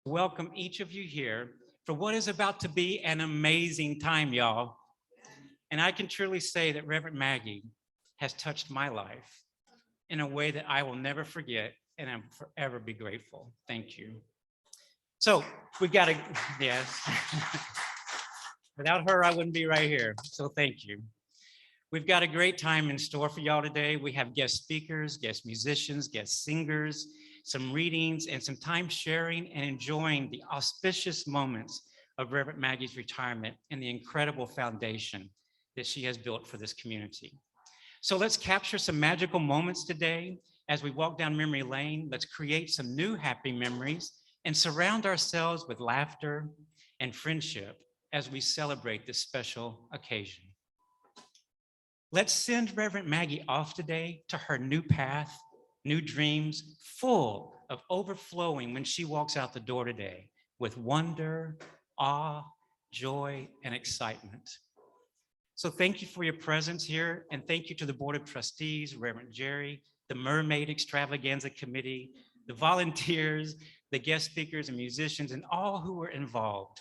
welcome each of you here for what is about to be an amazing time, y'all. And I can truly say that Reverend Maggie has touched my life in a way that I will never forget and I'm forever be grateful. Thank you. So we've got to, yes. Without her, I wouldn't be right here. So thank you. We've got a great time in store for y'all today. We have guest speakers, guest musicians, guest singers, some readings, and some time sharing and enjoying the auspicious moments of Reverend Maggie's retirement and the incredible foundation that she has built for this community. So let's capture some magical moments today as we walk down memory lane. Let's create some new happy memories and surround ourselves with laughter and friendship as we celebrate this special occasion. Let's send Reverend Maggie off today to her new path, new dreams, full of overflowing when she walks out the door today with wonder, awe, joy, and excitement. So thank you for your presence here, and thank you to the Board of Trustees, Reverend Jerry, the Mermaid Extravaganza Committee, the volunteers, the guest speakers and musicians, and all who were involved.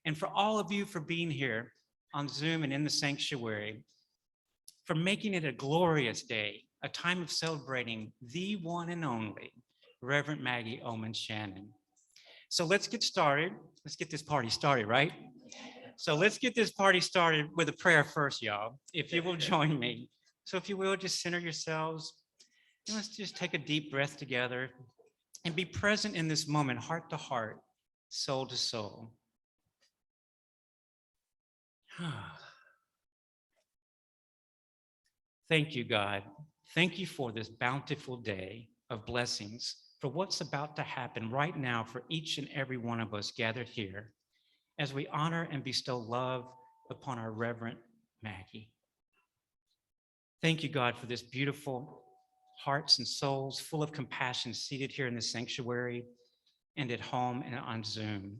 And for all of you for being here on Zoom and in the sanctuary, for making it a glorious day, a time of celebrating the one and only Reverend Maggie Oman Shannon. So let's get started. Let's get this party started, right? So let's get this party started with a prayer first, y'all, if you will join me. So if you will, just center yourselves. And let's just take a deep breath together and be present in this moment, heart to heart, soul to soul. Thank you, God. Thank you for this bountiful day of blessings, for what's about to happen right now for each and every one of us gathered here as we honor and bestow love upon our Reverend Maggie. Thank you, God, for this beautiful hearts and souls full of compassion seated here in the sanctuary and at home and on Zoom.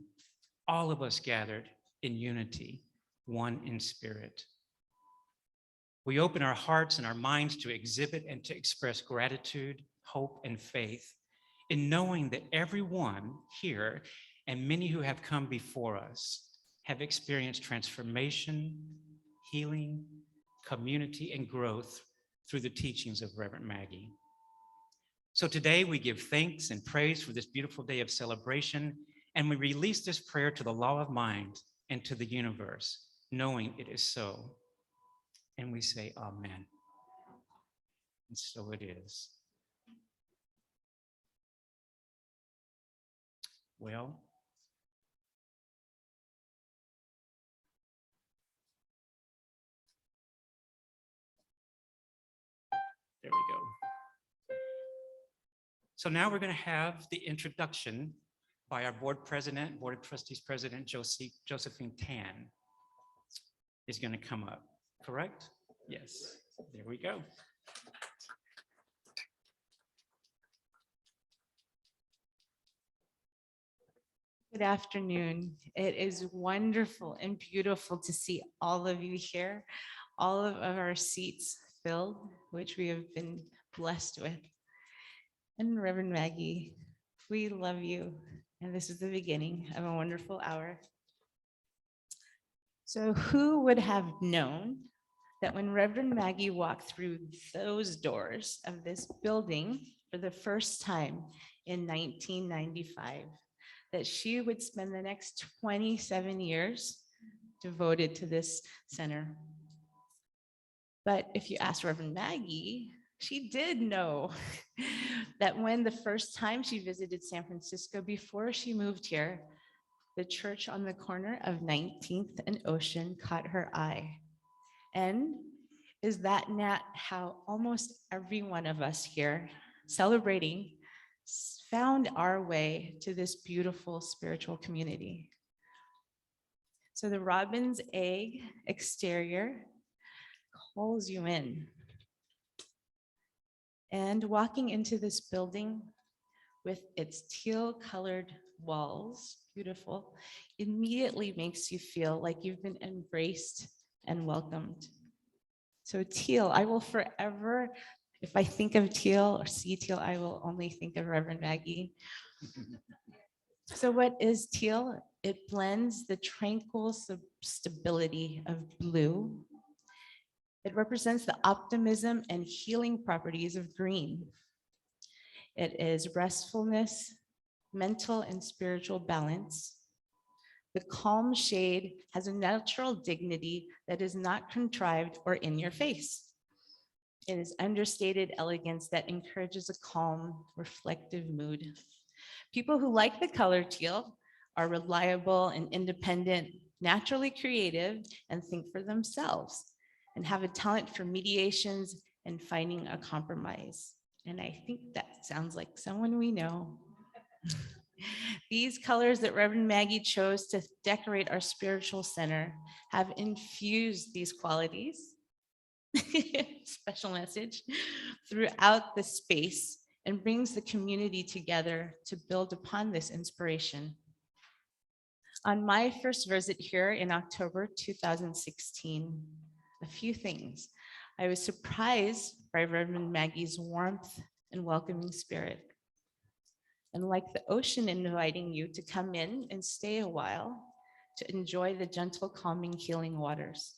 All of us gathered in unity, one in spirit. We open our hearts and our minds to exhibit and to express gratitude, hope, and faith in knowing that everyone here and many who have come before us have experienced transformation, healing, community, and growth through the teachings of Reverend Maggie. So today we give thanks and praise for this beautiful day of celebration, and we release this prayer to the law of mind and to the universe, knowing it is so. And we say, Amen. And so it is. Well, there we go. So now we're going to have the introduction by our board president, Board of Trustees President Josephine Tan is going to come up, correct? Yes, there we go. Good afternoon. It is wonderful and beautiful to see all of you here, all of our seats filled, which we have been blessed with. And Reverend Maggie, we love you. And this is the beginning of a wonderful hour. So who would have known that when Reverend Maggie walked through those doors of this building for the first time in 1995, that she would spend the next 27 years devoted to this center? But if you ask Reverend Maggie, she did know that when the first time she visited San Francisco before she moved here, the church on the corner of 19th and Ocean caught her eye. And is that not how almost every one of us here celebrating found our way to this beautiful spiritual community? So the robin's egg exterior calls you in. And walking into this building with its teal colored walls, beautiful, immediately makes you feel like you've been embraced and welcomed. So teal, I will forever, if I think of teal or see teal, I will only think of Reverend Maggie. So what is teal? It blends the tranquil stability of blue. It represents the optimism and healing properties of green. It is restfulness, mental and spiritual balance. The calm shade has a natural dignity that is not contrived or in your face. It is understated elegance that encourages a calm, reflective mood. People who like the color teal are reliable and independent, naturally creative, and think for themselves, and have a talent for mediations and finding a compromise. And I think that sounds like someone we know. These colors that Reverend Maggie chose to decorate our spiritual center have infused these qualities, special message, throughout the space and brings the community together to build upon this inspiration. On my first visit here in October 2016, a few things. I was surprised by Reverend Maggie's warmth and welcoming spirit. And like the ocean inviting you to come in and stay a while to enjoy the gentle, calming, healing waters.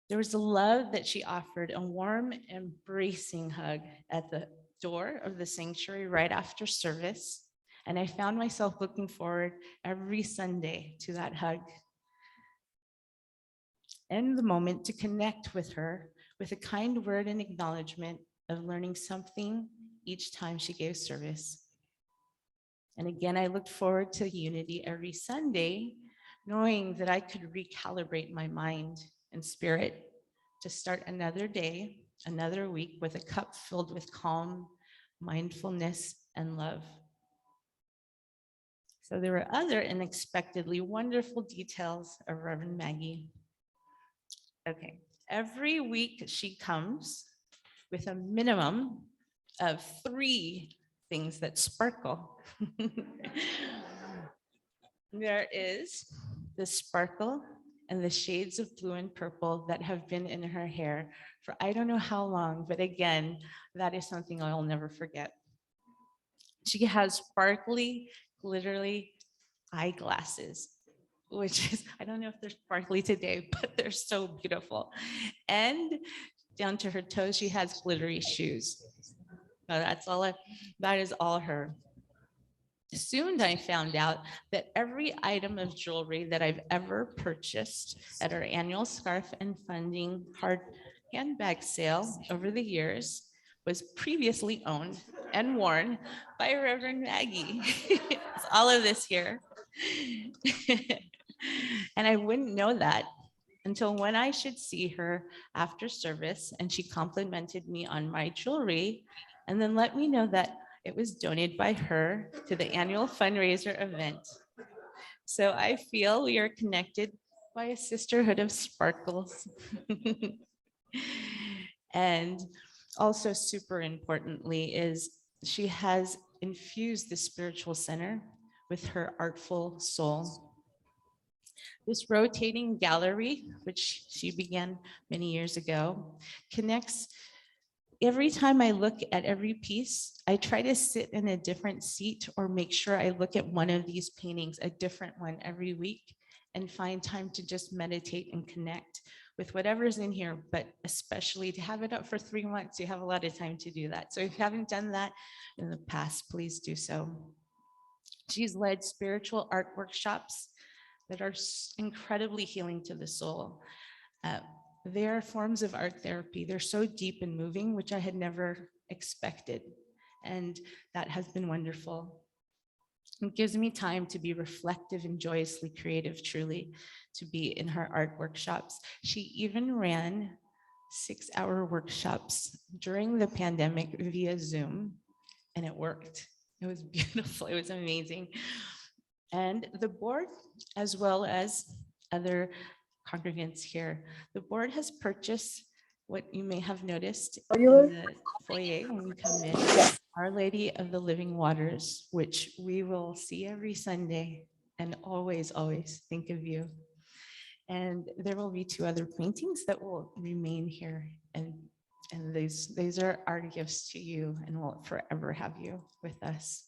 There was a love that she offered, a warm, embracing hug at the door of the sanctuary right after service. And I found myself looking forward every Sunday to that hug and the moment to connect with her with a kind word and acknowledgement of learning something each time she gave service. And again, I looked forward to unity every Sunday, knowing that I could recalibrate my mind and spirit to start another day, another week with a cup filled with calm, mindfulness, and love. So there were other unexpectedly wonderful details of Reverend Maggie. Okay, every week she comes with a minimum of 3 things that sparkle. There is the sparkle and the shades of blue and purple that have been in her hair for I don't know how long, but again, that is something I'll never forget. She has sparkly, glittery eyeglasses, which is, I don't know if they're sparkly today, but they're so beautiful. And down to her toes, she has glittery shoes. No, that is all her. Soon I found out that every item of jewelry that I've ever purchased at our annual scarf and funding hard handbag sale over the years was previously owned and worn by Reverend Maggie. It's all of this here. And I wouldn't know that until when I should see her after service and she complimented me on my jewelry and then let me know that it was donated by her to the annual fundraiser event. So I feel we are connected by a sisterhood of sparkles. And also super importantly is she has infused the spiritual center with her artful soul. This rotating gallery, which she began many years ago, connects. Every time I look at every piece, I try to sit in a different seat or make sure I look at one of these paintings, a different one every week, and find time to just meditate and connect with whatever's in here, but especially to have it up for 3 months, you have a lot of time to do that. So if you haven't done that in the past, please do so. She's led spiritual art workshops that are incredibly healing to the soul. They are forms of art therapy. They're so deep and moving, which I had never expected. And that has been wonderful. It gives me time to be reflective and joyously creative, truly, to be in her art workshops. She even ran 6-hour workshops during the pandemic via Zoom, and it worked. It was beautiful. It was amazing. And the board, as well as other congregants here, the board has purchased what you may have noticed in the foyer when you come in, Our Lady of the Living Waters, which we will see every Sunday and always, always think of you. And there will be 2 other paintings that will remain here. And these are our gifts to you and we'll forever have you with us.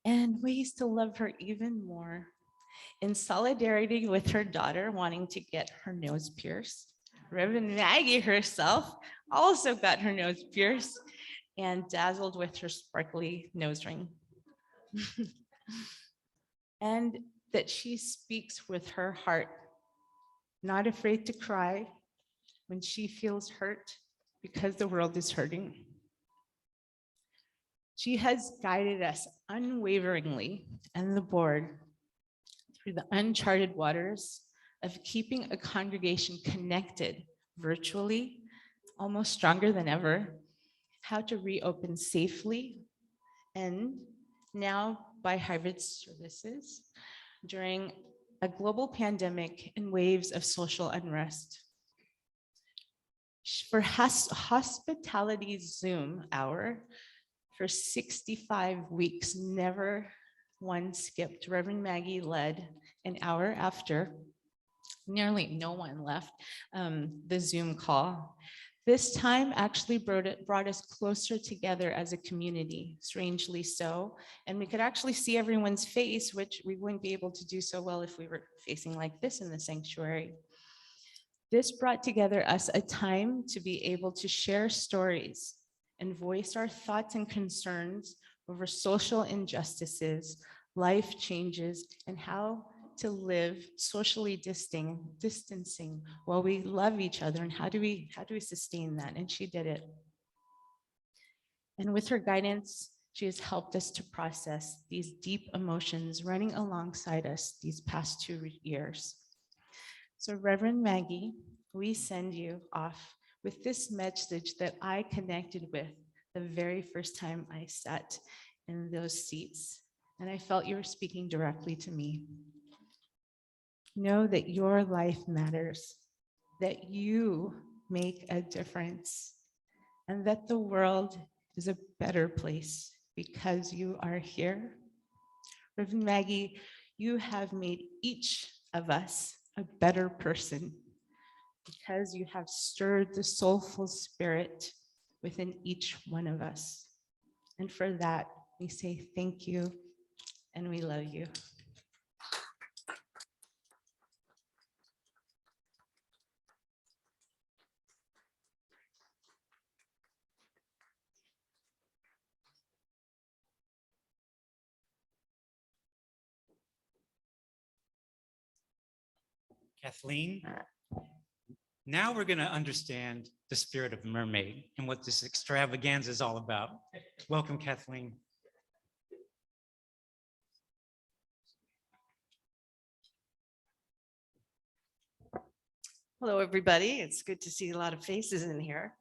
and ways to love her even more. In solidarity with her daughter wanting to get her nose pierced, Reverend Maggie herself also got her nose pierced and dazzled with her sparkly nose ring. And that she speaks with her heart, not afraid to cry when she feels hurt because the world is hurting. She has guided us unwaveringly and the board through the uncharted waters of keeping a congregation connected virtually, almost stronger than ever, how to reopen safely, and now by hybrid services during a global pandemic and waves of social unrest. For hospitality Zoom hour, for 65 weeks, never one skipped. Reverend Maggie led an hour after nearly no one left the Zoom call. This time actually brought us closer together as a community, strangely so. And we could actually see everyone's face, which we wouldn't be able to do so well if we were facing like this in the sanctuary. This brought together us a time to be able to share stories and voice our thoughts and concerns over social injustices, life changes, and how to live socially distancing while we love each other, and how do we sustain that? And she did it. And with her guidance, she has helped us to process these deep emotions running alongside us these past 2 years. So Reverend Maggie, we send you off with this message that I connected with the very first time I sat in those seats, and I felt you were speaking directly to me. Know that your life matters, that you make a difference, and that the world is a better place because you are here. Reverend Maggie, you have made each of us a better person because you have stirred the soulful spirit within each one of us. And for that, we say thank you and we love you. Kathleen, now we're going to understand the spirit of mermaid and what this extravaganza is all about. Welcome, Kathleen. Hello, everybody. It's good to see a lot of faces in here.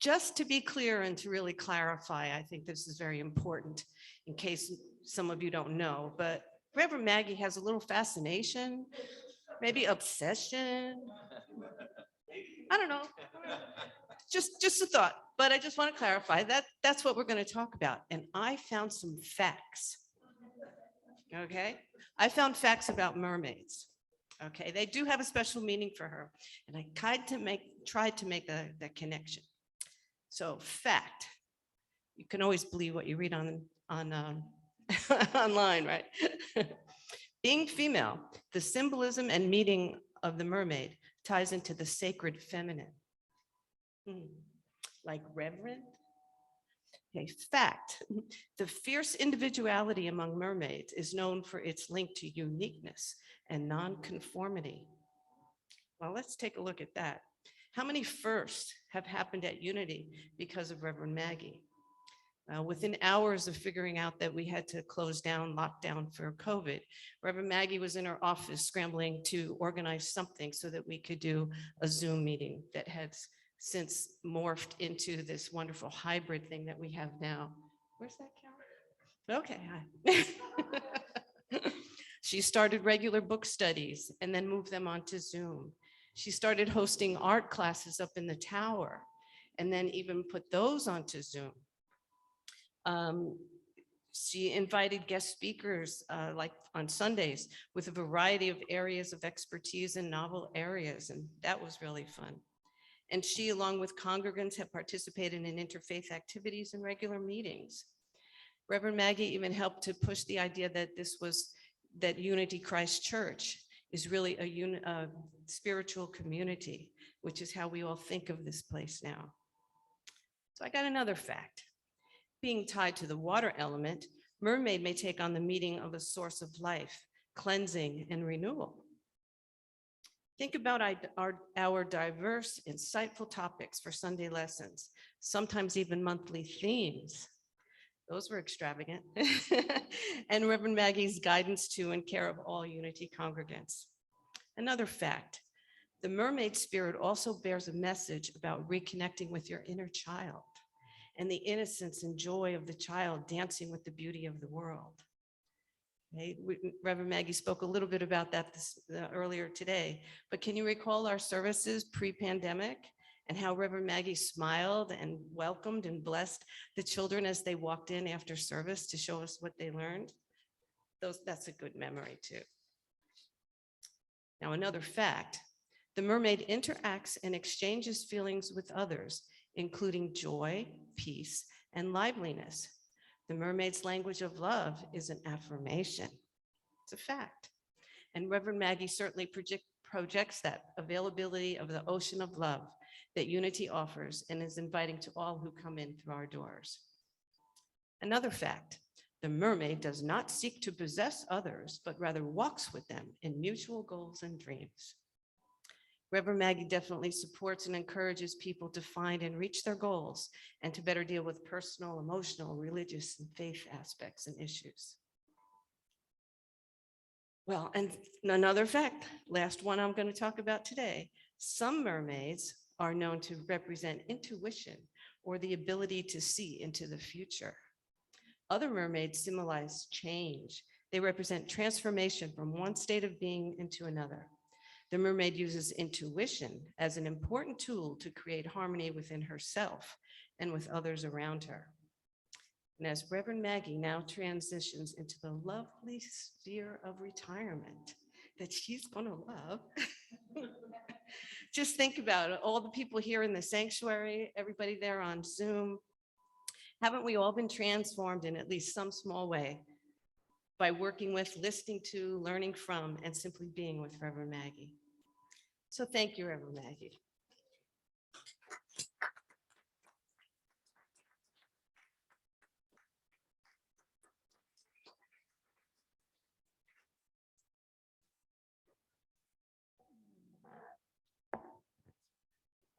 Just to be clear and to really clarify, I think this is very important in case some of you don't know, but Reverend Maggie has a little fascination, maybe obsession. I don't know. Just a thought, but I just want to clarify that that's what we're going to talk about. And I found some facts. Okay, I found facts about mermaids. Okay, they do have a special meaning for her, and I tried to make that connection. So, fact: you can always believe what you read on online, right? Being female, the symbolism and meaning of the mermaid ties into the sacred feminine, like Reverend. Okay, fact: the fierce individuality among mermaids is known for its link to uniqueness and nonconformity. Well, let's take a look at that. How many firsts have happened at Unity because of Reverend Maggie? Within hours of figuring out that we had to close down, lock down for COVID, Reverend Maggie was in her office scrambling to organize something so that we could do a Zoom meeting that has since morphed into this wonderful hybrid thing that we have now. Where's that camera? Okay, hi. She started regular book studies and then moved them onto Zoom. She started hosting art classes up in the tower and then even put those onto Zoom. She invited guest speakers like on Sundays with a variety of areas of expertise in novel areas, and that was really fun. and she, along with congregants, have participated in interfaith activities and regular meetings. Reverend Maggie even helped to push the idea that that Unity Christ Church is really a spiritual community, which is how we all think of this place now. So I got another fact. Being tied to the water element, Mermaid may take on the meaning of a source of life, cleansing, and renewal. Think about our diverse, insightful topics for Sunday lessons, sometimes even monthly themes. Those were extravagant. And Reverend Maggie's guidance to and care of all Unity congregants. Another fact, the mermaid spirit also bears a message about reconnecting with your inner child and the innocence and joy of the child dancing with the beauty of the world. Okay, Reverend Maggie spoke a little bit about that earlier today, but can you recall our services pre-pandemic and how Reverend Maggie smiled and welcomed and blessed the children as they walked in after service to show us what they learned? That's a good memory too. Now, another fact, the mermaid interacts and exchanges feelings with others, including joy, peace, and liveliness. The mermaid's language of love is an affirmation. It's a fact. And Reverend Maggie certainly projects that availability of the ocean of love that Unity offers and is inviting to all who come in through our doors. Another fact, the mermaid does not seek to possess others, but rather walks with them in mutual goals and dreams. Reverend Maggie definitely supports and encourages people to find and reach their goals and to better deal with personal, emotional, religious, and faith aspects and issues. Well, and another fact, last one I'm going to talk about today, some mermaids are known to represent intuition or the ability to see into the future. Other mermaids symbolize change. They represent transformation from one state of being into another. The mermaid uses intuition as an important tool to create harmony within herself and with others around her. And as Reverend Maggie now transitions into the lovely sphere of retirement that she's gonna love, just think about it, all the people here in the sanctuary, everybody there on Zoom. Haven't we all been transformed in at least some small way by working with, listening to, learning from, and simply being with Reverend Maggie? So thank you, Reverend Maggie.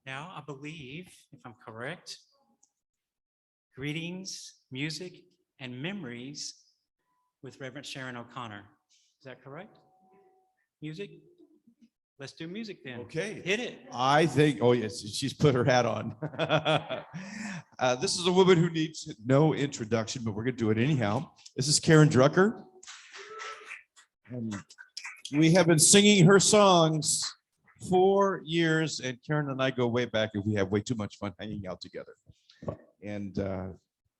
Now, I believe, if I'm correct, greetings, music, and memories with Reverend Sharon O'Connor. Is that correct? Music? Let's do music then. Okay. Hit it. I think, oh yes, she's put her hat on. This is a woman who needs no introduction, but we're going to do it anyhow. This is Karen Drucker. And we have been singing her songs 4 years, and Karen and I go way back, and we have way too much fun hanging out together. And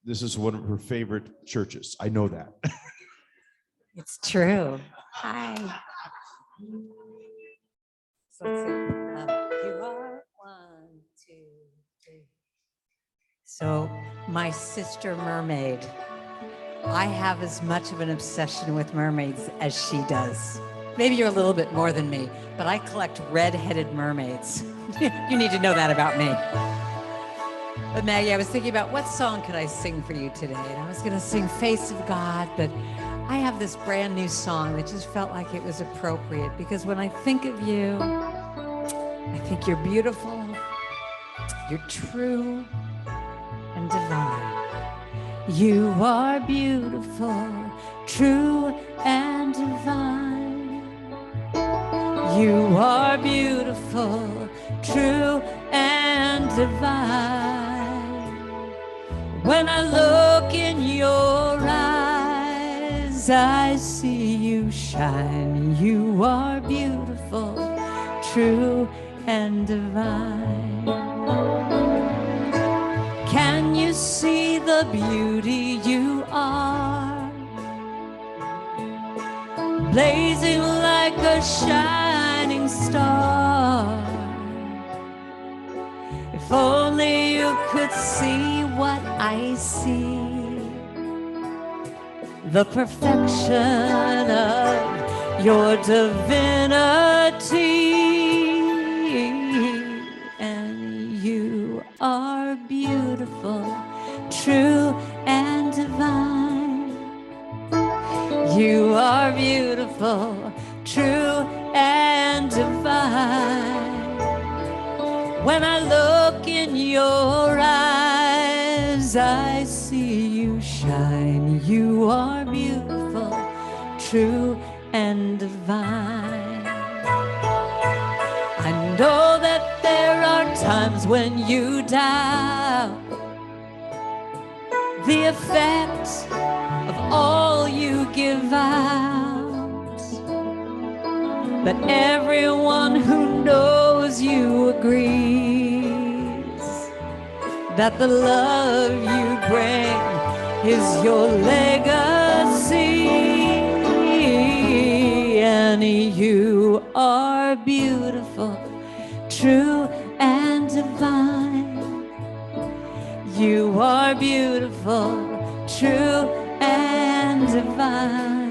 this is one of her favorite churches. I know that. It's true. Hi. So let's see. You are 1, 2, 3. So my sister mermaid, I have as much of an obsession with mermaids as she does. Maybe you're a little bit more than me, but I collect red-headed mermaids. You need to know that about me. But Maggie, I was thinking about what song could I sing for you today? And I was going to sing Face of God, but I have this brand new song that just felt like it was appropriate because when I think of you, I think you're beautiful, you're true and divine. You are beautiful, true and divine. You are beautiful, true and divine. When I look in your eyes, I see you shine. You are beautiful, true and divine. Can you see the beauty you are? Blazing like a shining star. If only you could see what I see, the perfection of your divinity. And you are beautiful, true and divine. You are beautiful, true and divine. When I look in your eyes, I see you shine. You are beautiful, true and divine. I know that there are times when you doubt the effect of all you give out. But everyone who knows you agrees that the love you bring is your legacy. And you are beautiful, true and divine. You are beautiful, true and divine.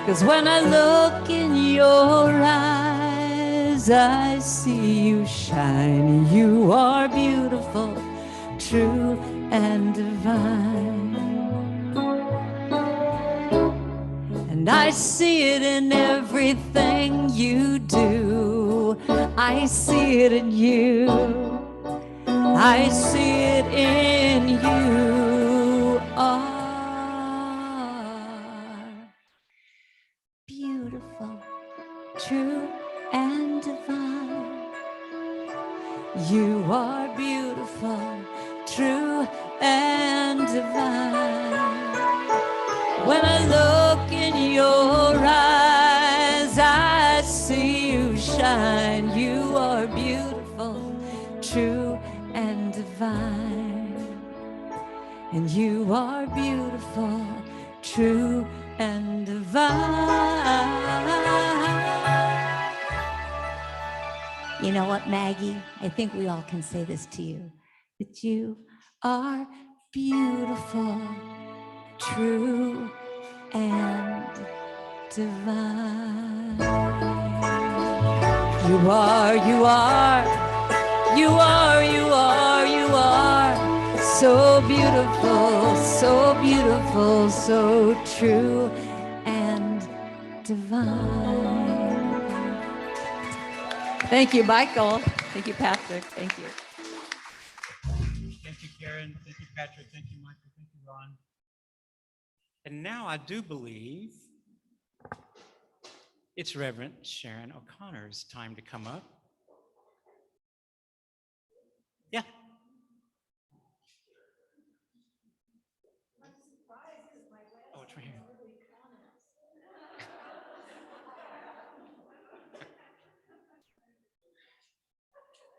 'Cause when I look in your eyes, I see you shine. You are beautiful, true and divine. And I see it in everything you do. I see it in you. I see it in you. Beautiful, true and divine. You are beautiful, true and divine. When I look in your eyes, I see you shine. You are beautiful, true and divine. And you are beautiful, true and divine. You know what, Maggie? I think we all can say this to you, that you are beautiful, true and divine. You are, you are, you are, you are, you are so beautiful, so beautiful, so true and divine. Thank you, Michael. Thank you, Patrick. Thank you. Thank you, Karen. Thank you, Patrick. Thank you, Michael. Thank you, Ron. And now I do believe it's Reverend Sharon O'Connor's time to come up. Yeah. Oh, it's right here.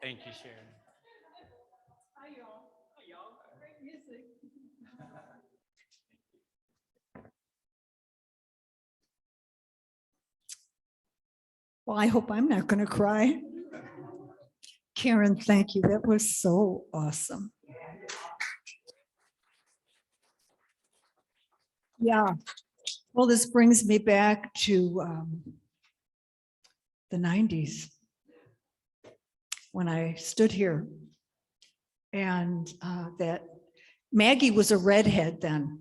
Thank you, Sharon. Hi, y'all. Hi, y'all. Great music. Well, I hope I'm not going to cry. Karen, thank you. That was so awesome. Yeah. Well, this brings me back to the 90s when I stood here, and that Maggie was a redhead then.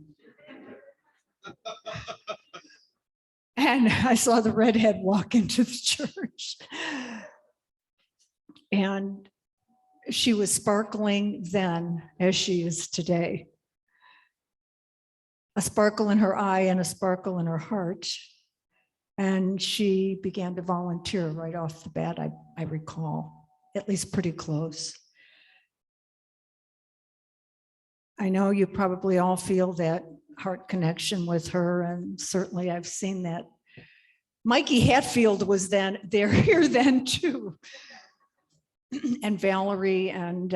And I saw the redhead walk into the church. And she was sparkling then as she is today. A sparkle in her eye and a sparkle in her heart. And she began to volunteer right off the bat, I recall, at least pretty close. I know you probably all feel that heart connection with her, and certainly I've seen that. Mikey Hatfield was then here then too. And Valerie and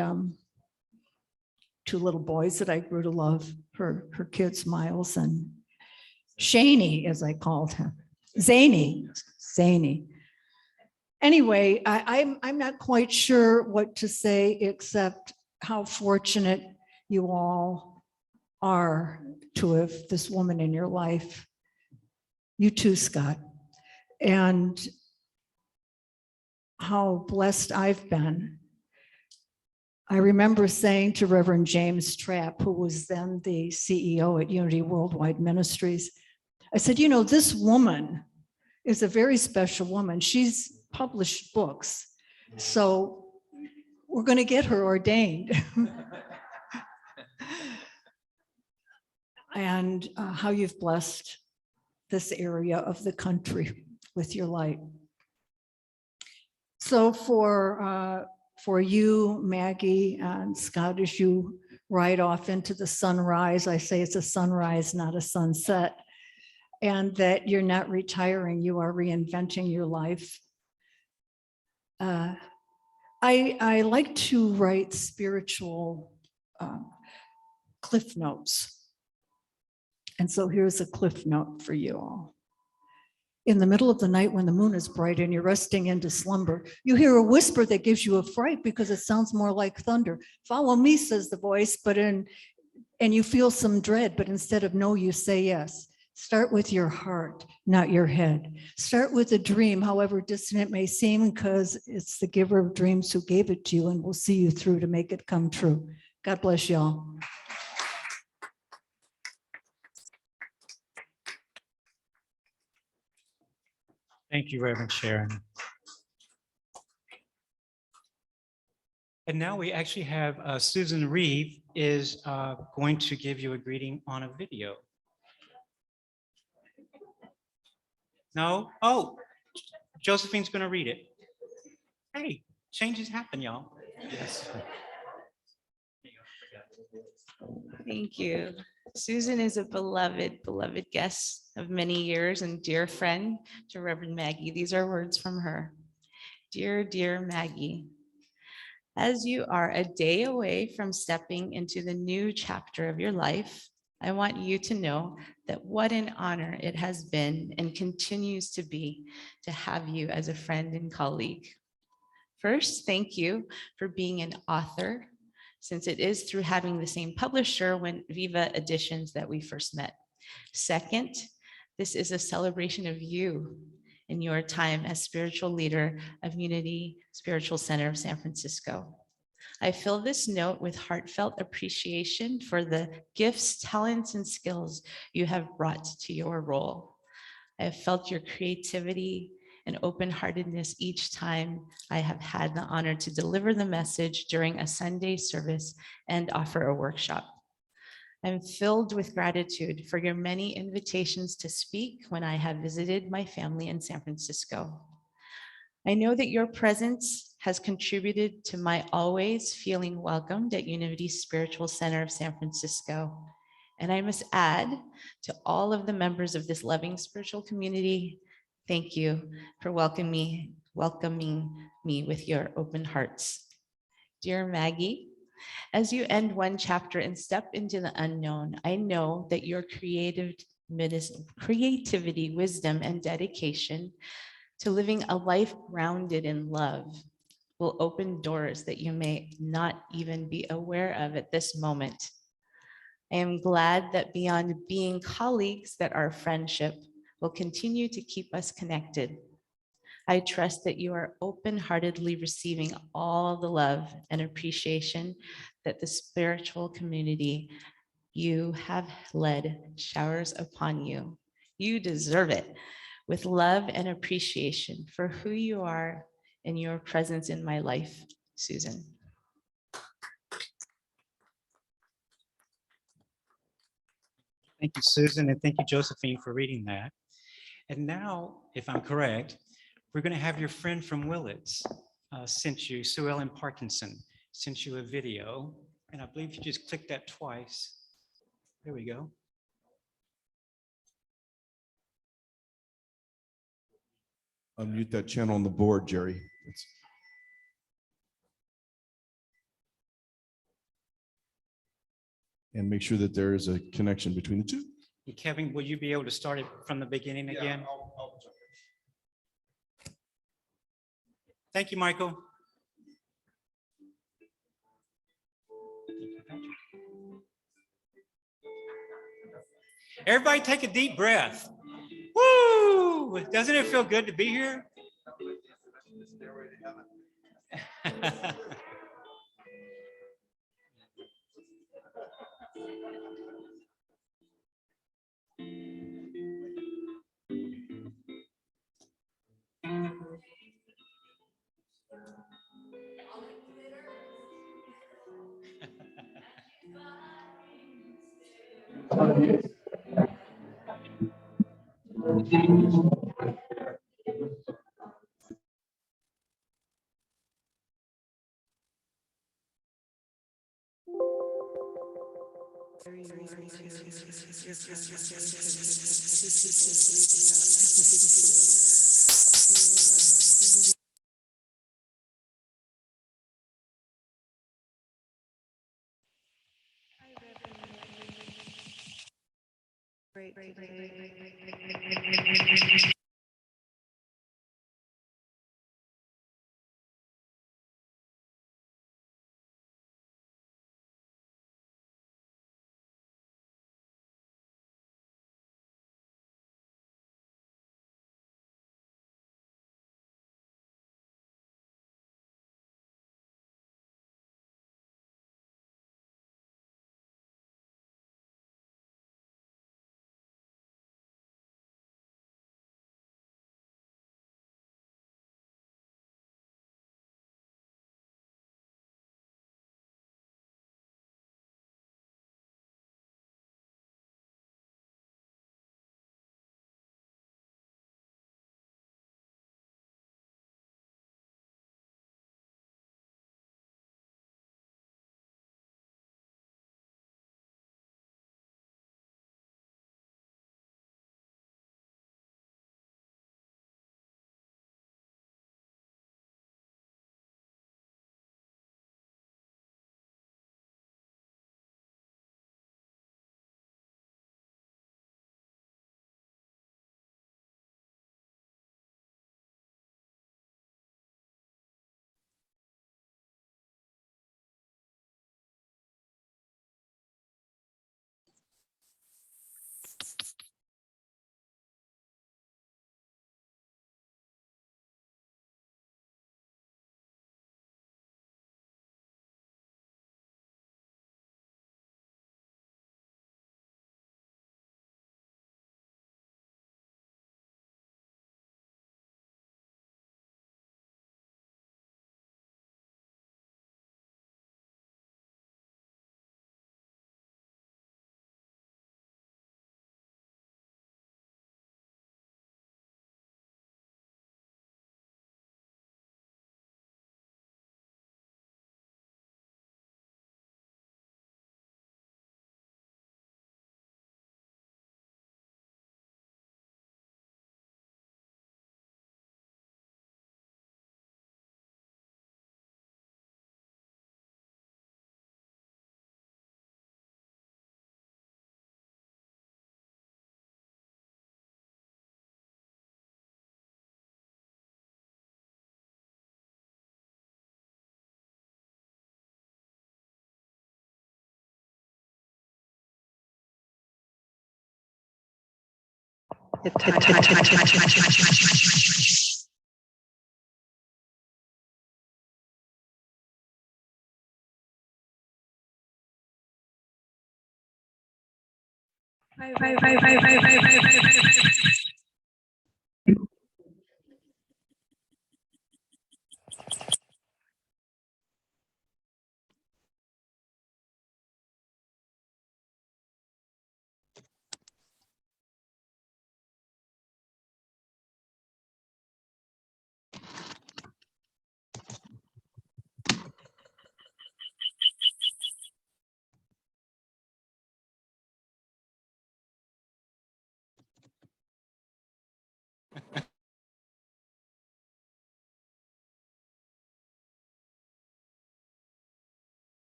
two little boys that I grew to love, her kids, Miles and Shaney, as I called him. Zany. anyway, I'm not quite sure what to say except how fortunate you all are to have this woman in your life. You too, Scott. And how blessed I've been. I remember saying to Reverend James Trapp, who was then the CEO at Unity Worldwide Ministries, I said, you know, this woman is a very special woman. She's published books. So we're going to get her ordained. And how you've blessed this area of the country with your light. So for you, Maggie and Scott, as you ride off into the sunrise, I say it's a sunrise, not a sunset, and that you're not retiring, you are reinventing your life. I like to write spiritual cliff notes. And so here's a cliff note for you all. In the middle of the night when the moon is bright and you're resting into slumber, you hear a whisper that gives you a fright because it sounds more like thunder. Follow me, says the voice, and you feel some dread, but instead of no, you say yes. Start with your heart, not your head. Start with a dream, however distant it may seem, because it's the giver of dreams who gave it to you and will see you through to make it come true. God bless y'all. Thank you, Reverend Sharon. And now we actually have Susan Reeve is going to give you a greeting on a video. No? Oh, Josephine's going to read it. Hey, changes happen, y'all. Yes. Thank you. Susan is a beloved guest of many years and dear friend to Reverend Maggie. These are words from her. Dear Maggie, as you are a day away from stepping into the new chapter of your life, I want you to know that what an honor it has been and continues to be to have you as a friend and colleague. First, thank you for being an author, since it is through having the same publisher when Viva Editions that we first met. Second, this is a celebration of you in your time as spiritual leader of Unity Spiritual Center of San Francisco. I fill this note with heartfelt appreciation for the gifts, talents, and skills you have brought to your role. I have felt your creativity and open-heartedness each time I have had the honor to deliver the message during a Sunday service and offer a workshop. I'm filled with gratitude for your many invitations to speak when I have visited my family in San Francisco. I know that your presence has contributed to my always feeling welcomed at Unity Spiritual Center of San Francisco. And I must add to all of the members of this loving spiritual community, thank you for welcoming me with your open hearts. Dear Maggie, as you end one chapter and step into the unknown, I know that your creativity, wisdom, and dedication to living a life grounded in love will open doors that you may not even be aware of at this moment. I am glad that beyond being colleagues, that our friendship will continue to keep us connected. I trust that you are open-heartedly receiving all the love and appreciation that the spiritual community you have led showers upon you. You deserve it, with love and appreciation for who you are and your presence in my life, Susan. Thank you, Susan, and thank you, Josephine, for reading that. And now, if I'm correct, we're going to have your friend from Willits sent you, Sue Ellen Parkinson, sent you a video. And I believe you just clicked that twice. There we go. Unmute that channel on the board, Jerry. And make sure that there is a connection between the two. Kevin, will you be able to start it from the beginning again? Thank you, Michael. Everybody take a deep breath. Woo! Doesn't it feel good to be here?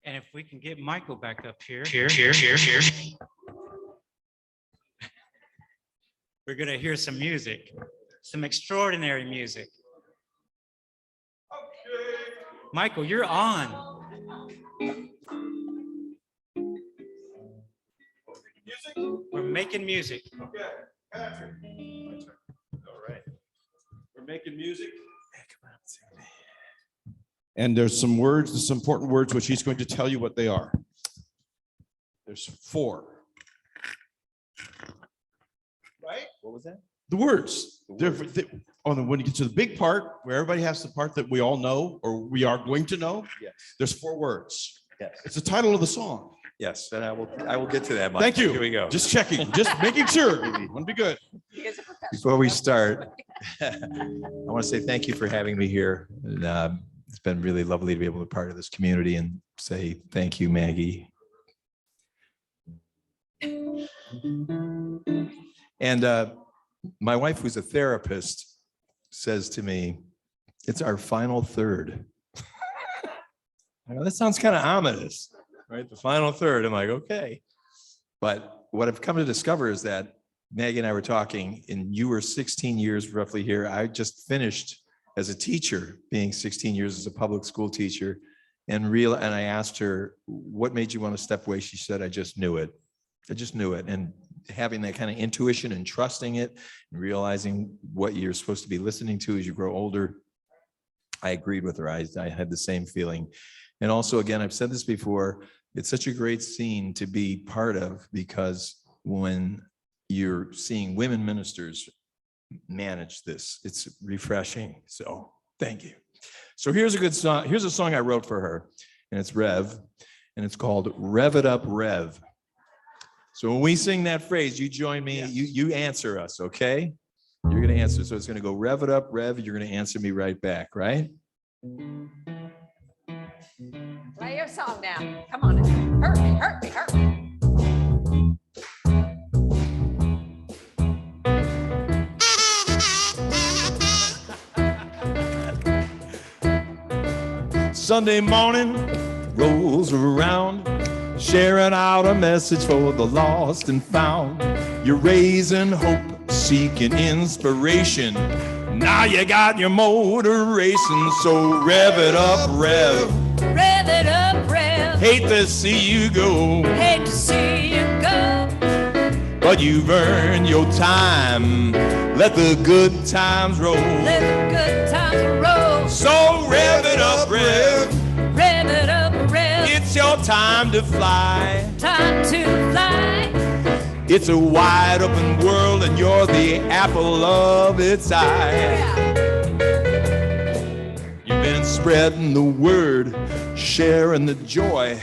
And if we can get Michael back up here. We're going to hear some music, some extraordinary music. Michael, you're on. We're making music. Okay, Patrick. All right. We're making music. And there's some words, some important words, which he's going to tell you what they are. There's 4. Right? What was that? The words. When you get to the big part, where everybody has the part that we all know, or we are going to know, Yes. there's 4 words. Yes. It's the title of the song. Yes. And I will get to that. Mike. Thank you. Here we go. Just checking, just making sure. Want to be good. Before we start, I want to say thank you for having me here. And, it's been really lovely to be able to be part of this community and say thank you, Maggie. And my wife, who's a therapist, says to me, "It's our final third." I go, that sounds kind of ominous, right? The final third. I'm like, okay. But what I've come to discover is that Maggie and I were talking, and you were 16 years roughly here. I just finished as a teacher, being 16 years as a public school teacher, and I asked her, what made you want to step away? She said, I just knew it. I just knew it. And having that kind of intuition and trusting it and realizing what you're supposed to be listening to as you grow older, I agreed with her. I had the same feeling. And also, again, I've said this before, it's such a great scene to be part of, because when you're seeing women ministers manage this, it's refreshing. So thank you. So here's a good song. Here's a song I wrote for her, and it's Rev, and it's called Rev It Up, Rev. So when we sing that phrase, you join me, you answer us, okay? You're going to answer. So it's going to go Rev It Up, Rev. You're going to answer me right back, right? Play your song now. Come on. Hurt me, hurt me, hurt me. Sunday morning rolls around, sharing out a message for the lost and found. You're raising hope, seeking inspiration. Now you got your motor racing, so rev it up, rev. Rev Hate to see you go, Hate to see you go. but you've earned your time. Let the good times roll. Let the good times roll. So rev it up, rev. Rev it up, rev. It's your time to fly. Time to fly. It's a wide open world and you're the apple of its eye. You've been spreading the word, sharing the joy,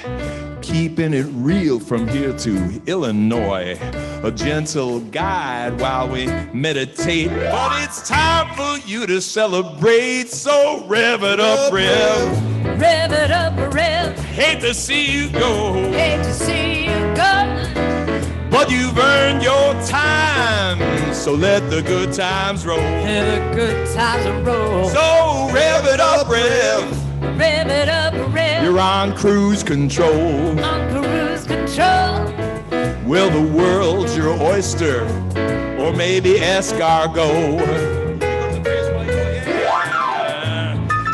keeping it real from here to Illinois. A gentle guide while we meditate, but it's time for you to celebrate. So rev it up, rev. Rev it up, rev. Hate to see you go, Hate to see you go. but you've earned your time. So let the good times roll. Let the good times roll. So rev it up, rev. Rev it up, rev. You're on cruise control. On cruise control. Well, the world's your oyster, or maybe escargot.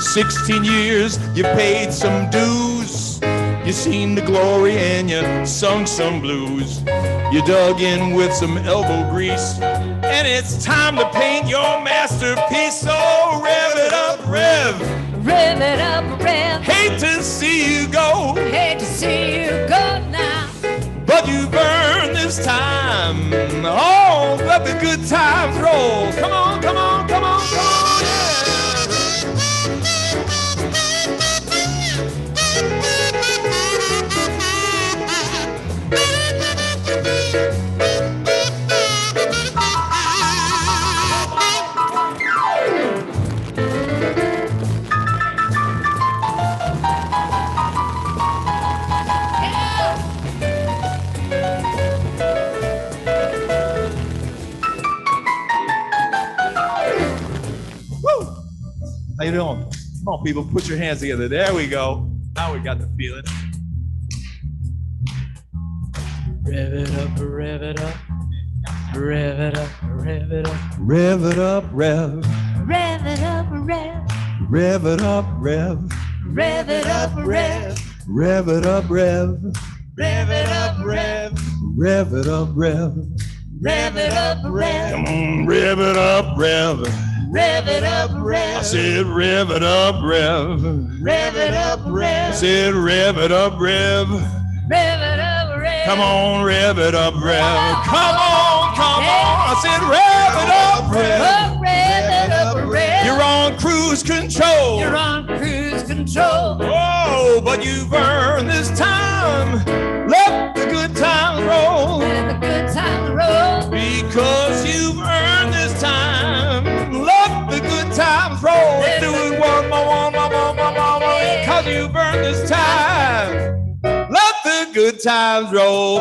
16 years, you paid some dues. You seen the glory and you sung some blues. You dug in with some elbow grease, and it's time to paint your masterpiece. So rev it up, rev. Rev it up, rev. Hate to see you go, Hate to see you go now. but you've earned this time. Oh, let the good times roll. Come on, come on, come on, come on, yeah. How you doing? Come on, people, put your hands together. There we go. Now we got the feeling. Rev it up, rev it up, rev it up, rev it up. Rev it up, rev. Rev it up, rev. Rev it up, rev. Rev it up, rev. Rev it up, rev. Rev it up, rev. Rev it up, rev. Rev it up, rev. Come on, rev it up, rev. Rev it up, I rev. said, rev it up, rev. Rev it up, I rev. said, rev it up, rev. Rev it up, rev. Come on, rev it up, rev. Come on, come on. I said, rev it up, rev. Oh, rev it up, rev. You're on cruise control. You're on cruise control. Oh, but you've earned this time. Let the good times roll. Let the good times roll. Because you've earned this time. Let the good times roll. Let's do it one more. Because you've earned this time. Let the good times roll.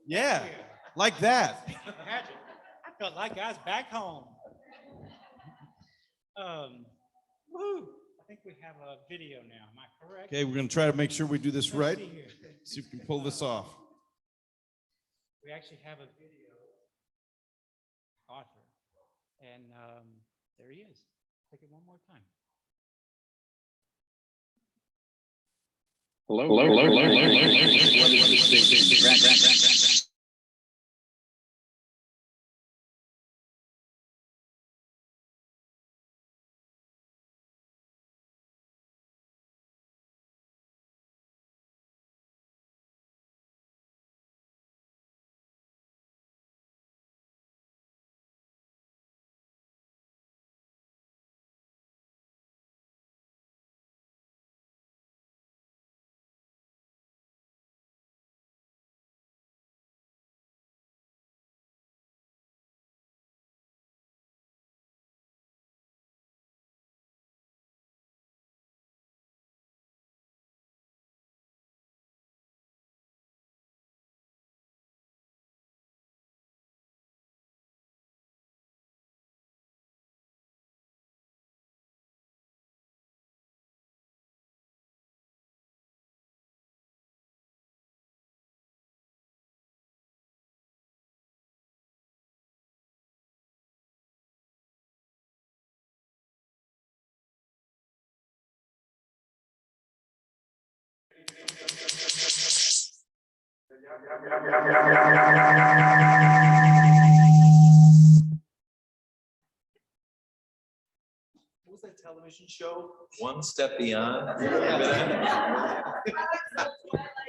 Yeah, like that. Imagine, I felt like I was back home. Woo! I think we have a video now. Am I correct? Okay, we're gonna try to make sure we do this Let's right. see here. See if we can pull this off. We actually have a video author, and there he is. Take it one more time. Hello. What was that television show? One Step Beyond?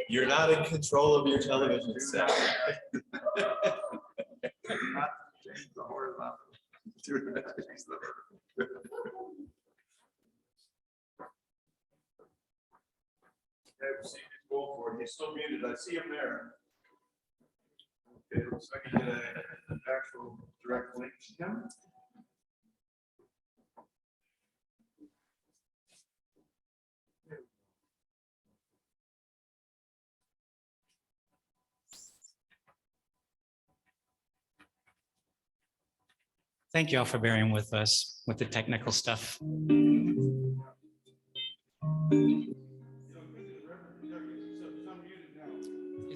You're not in control of your television set. He's still muted. I see him there. Okay, looks like I get an actual direct link to him. Thank you all for bearing with us with the technical stuff.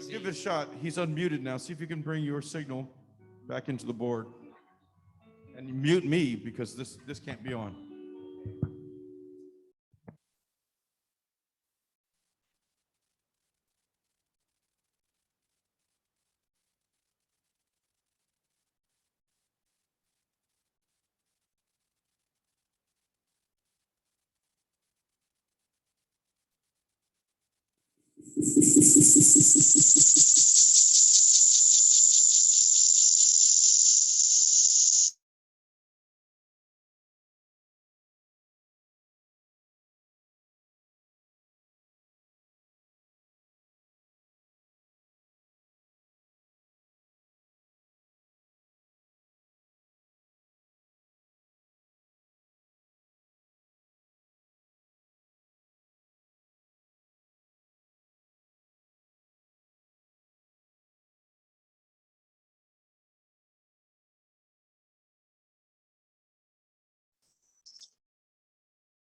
Give it a shot. He's unmuted now. See if you can bring your signal back into the board. And you mute me because this can't be on.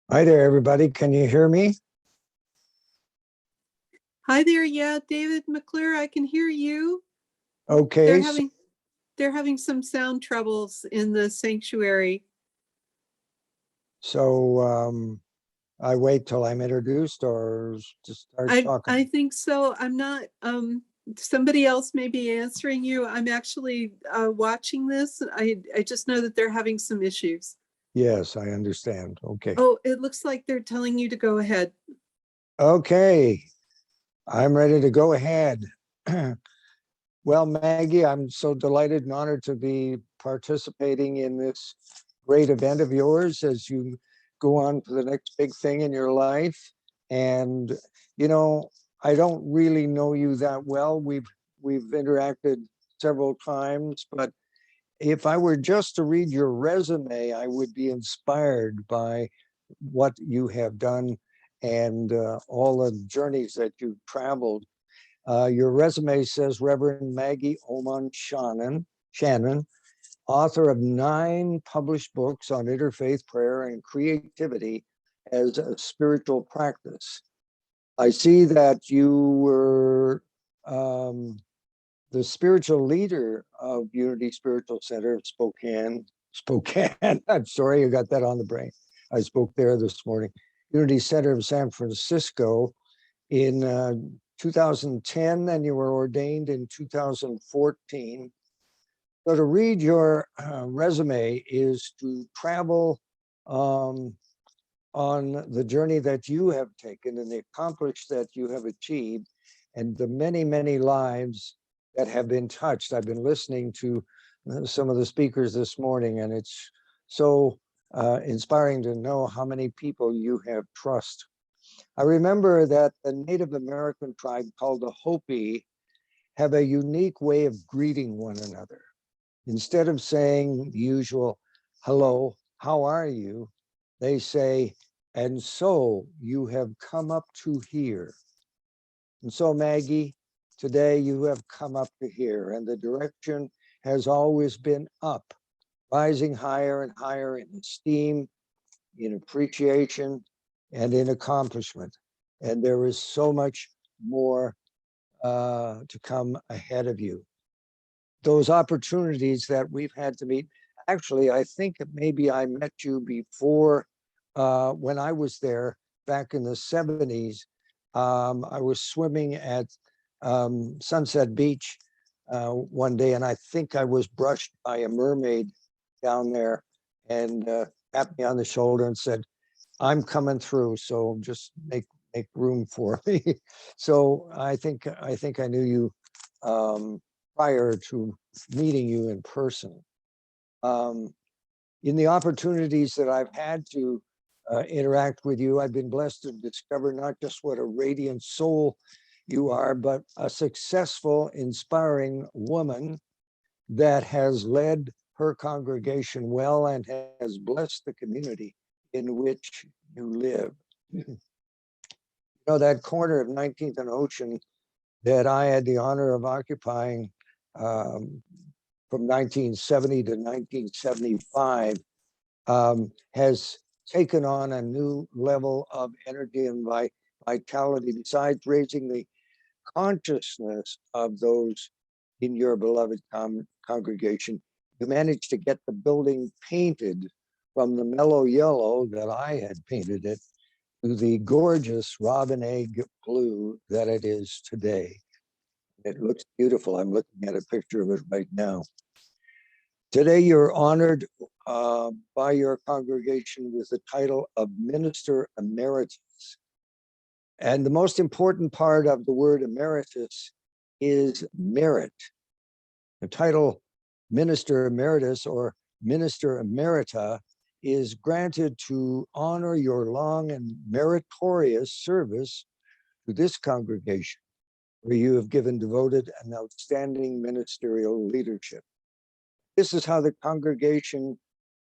Hi there, everybody. Can you hear me? Hi there. Yeah, David McClure, I can hear you. Okay. They're having some sound troubles in the sanctuary. So I wait till I'm introduced or just start talking? I think so. I'm not, somebody else may be answering you. I'm actually watching this. I just know that they're having some issues. Yes, I understand. Okay. Oh, it looks like they're telling you to go ahead. Okay. I'm ready to go ahead. Well, Maggie, I'm so delighted and honored to be participating in this great event of yours as you go on to the next big thing in your life. And, you know, I don't really know you that well. We've interacted several times, but if I were just to read your resume, I would be inspired by what you have done and all the journeys that you've traveled. Your resume says Reverend Maggie Oman Shannon, author of 9 published books on interfaith prayer and creativity as a spiritual practice. I see that you were the spiritual leader of Unity Spiritual Center of Spokane. I'm sorry, you got that on the brain. I spoke there this morning. Unity Center of San Francisco in 2010, and you were ordained in 2014. So to read your resume is to travel on the journey that you have taken and the accomplishments that you have achieved and the many, many lives that have been touched. I've been listening to some of the speakers this morning, and it's so inspiring to know how many people you have trust. I remember that the Native American tribe called the Hopi have a unique way of greeting one another. Instead of saying the usual, hello, how are you? They say, and so you have come up to here. And so, Maggie, today you have come up to here, and the direction has always been up, rising higher and higher in esteem, in appreciation, and in accomplishment. And there is so much more to come ahead of you. Those opportunities that we've had to meet, actually, I think maybe I met you before when I was there back in the 70s. I was swimming at Sunset Beach one day, and I think I was brushed by a mermaid down there and tapped me on the shoulder and said, "I'm coming through, so just make room for me." So I think I knew you prior to meeting you in person. In the opportunities that I've had to interact with you, I've been blessed to discover not just what a radiant soul you are, but a successful, inspiring woman that has led her congregation well and has blessed the community in which you live. You know, that corner of 19th and Ocean that I had the honor of occupying from 1970 to 1975 has taken on a new level of energy and vitality. Besides raising the consciousness of those in your beloved congregation, you managed to get the building painted from the mellow yellow that I had painted it to the gorgeous robin egg blue that it is today. It looks beautiful. I'm looking at a picture of it right now. Today, you're honored by your congregation with the title of Minister Emeritus. And the most important part of the word emeritus is merit. The title Minister Emeritus or Minister Emerita is granted to honor your long and meritorious service to this congregation, where you have given devoted and outstanding ministerial leadership. This is how the congregation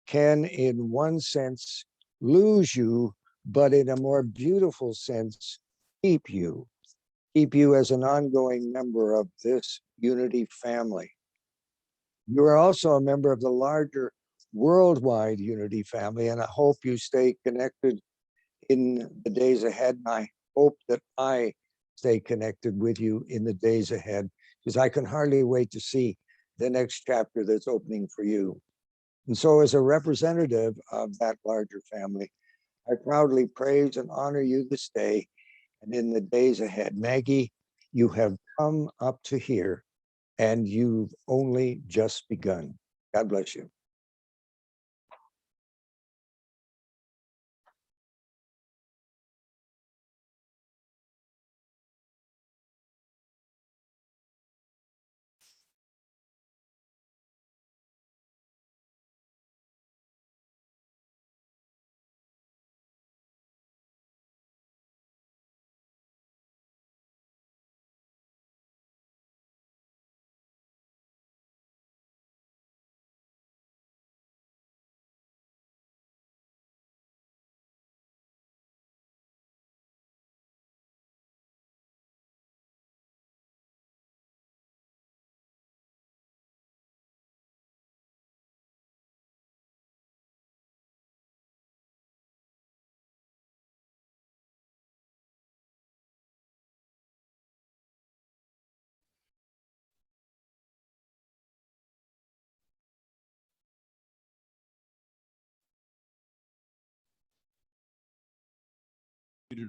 can, in one sense, lose you, but in a more beautiful sense, keep you as an ongoing member of this unity family. You are also a member of the larger worldwide unity family, and I hope you stay connected in the days ahead. And I hope that I stay connected with you in the days ahead, because I can hardly wait to see the next chapter that's opening for you. And so as a representative of that larger family, I proudly praise and honor you this day and in the days ahead. Maggie, you have come up to here and you've only just begun. God bless you.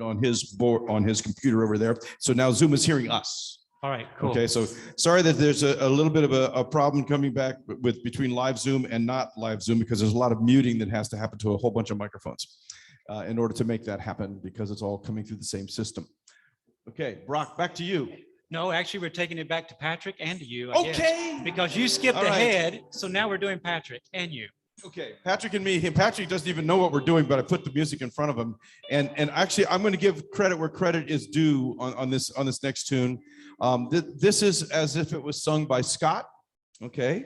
On his board, on his computer over there. So now Zoom is hearing us. All right, cool. Okay, so sorry that there's a little bit of a problem coming back with between live Zoom and not live Zoom, because there's a lot of muting that has to happen to a whole bunch of microphones in order to make that happen, because it's all coming through the same system. Okay, Brock, back to you. No, actually, we're taking it back to Patrick and to you. I guess, Okay. because you skipped All right. ahead, so now we're doing Patrick and you. Okay, Patrick and me. Patrick doesn't even know what we're doing, but I put the music in front of him. And actually, I'm going to give credit where credit is due on this next tune. This is as if it was sung by Scott. Okay.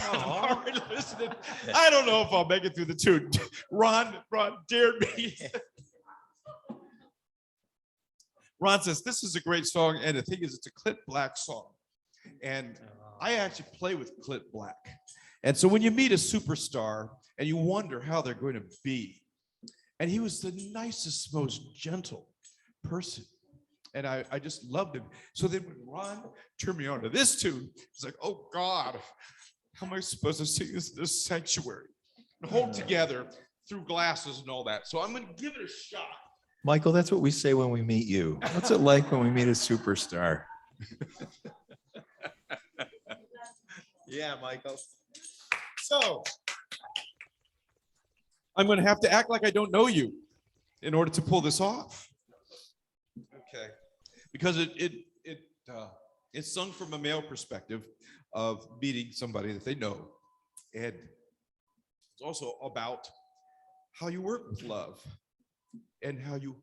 I'm already listening. I don't know if I'll make it through the tune. Ron dared me. Ron says this is a great song, and the thing is, it's a Clint Black song, and I actually play with Clint Black. And so when you meet a superstar and you wonder how they're going to be, and he was the nicest, most gentle person. And I just loved him. So then when Ron turned me on to this tune, it's like, oh God, how am I supposed to sing this sanctuary and hold together through glasses and all that? So I'm going to give it a shot. Michael, that's what we say when we meet you. What's it like when we meet a superstar? Yeah, Michael. So I'm going to have to act like I don't know you in order to pull this off. Okay. Because it's sung from a male perspective of meeting somebody that they know. And it's also about how you work with love and how you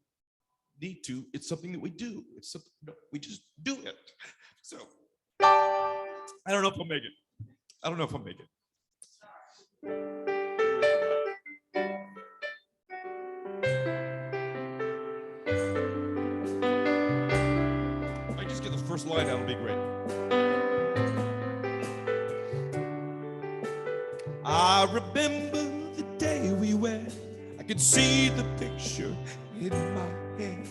need to. It's something that we do. It's something we just do it. So I don't know if I'll make it. I don't know if I'll make it. If I just get the first line, that'll be great. I remember the day we wed. I could see the picture in my head.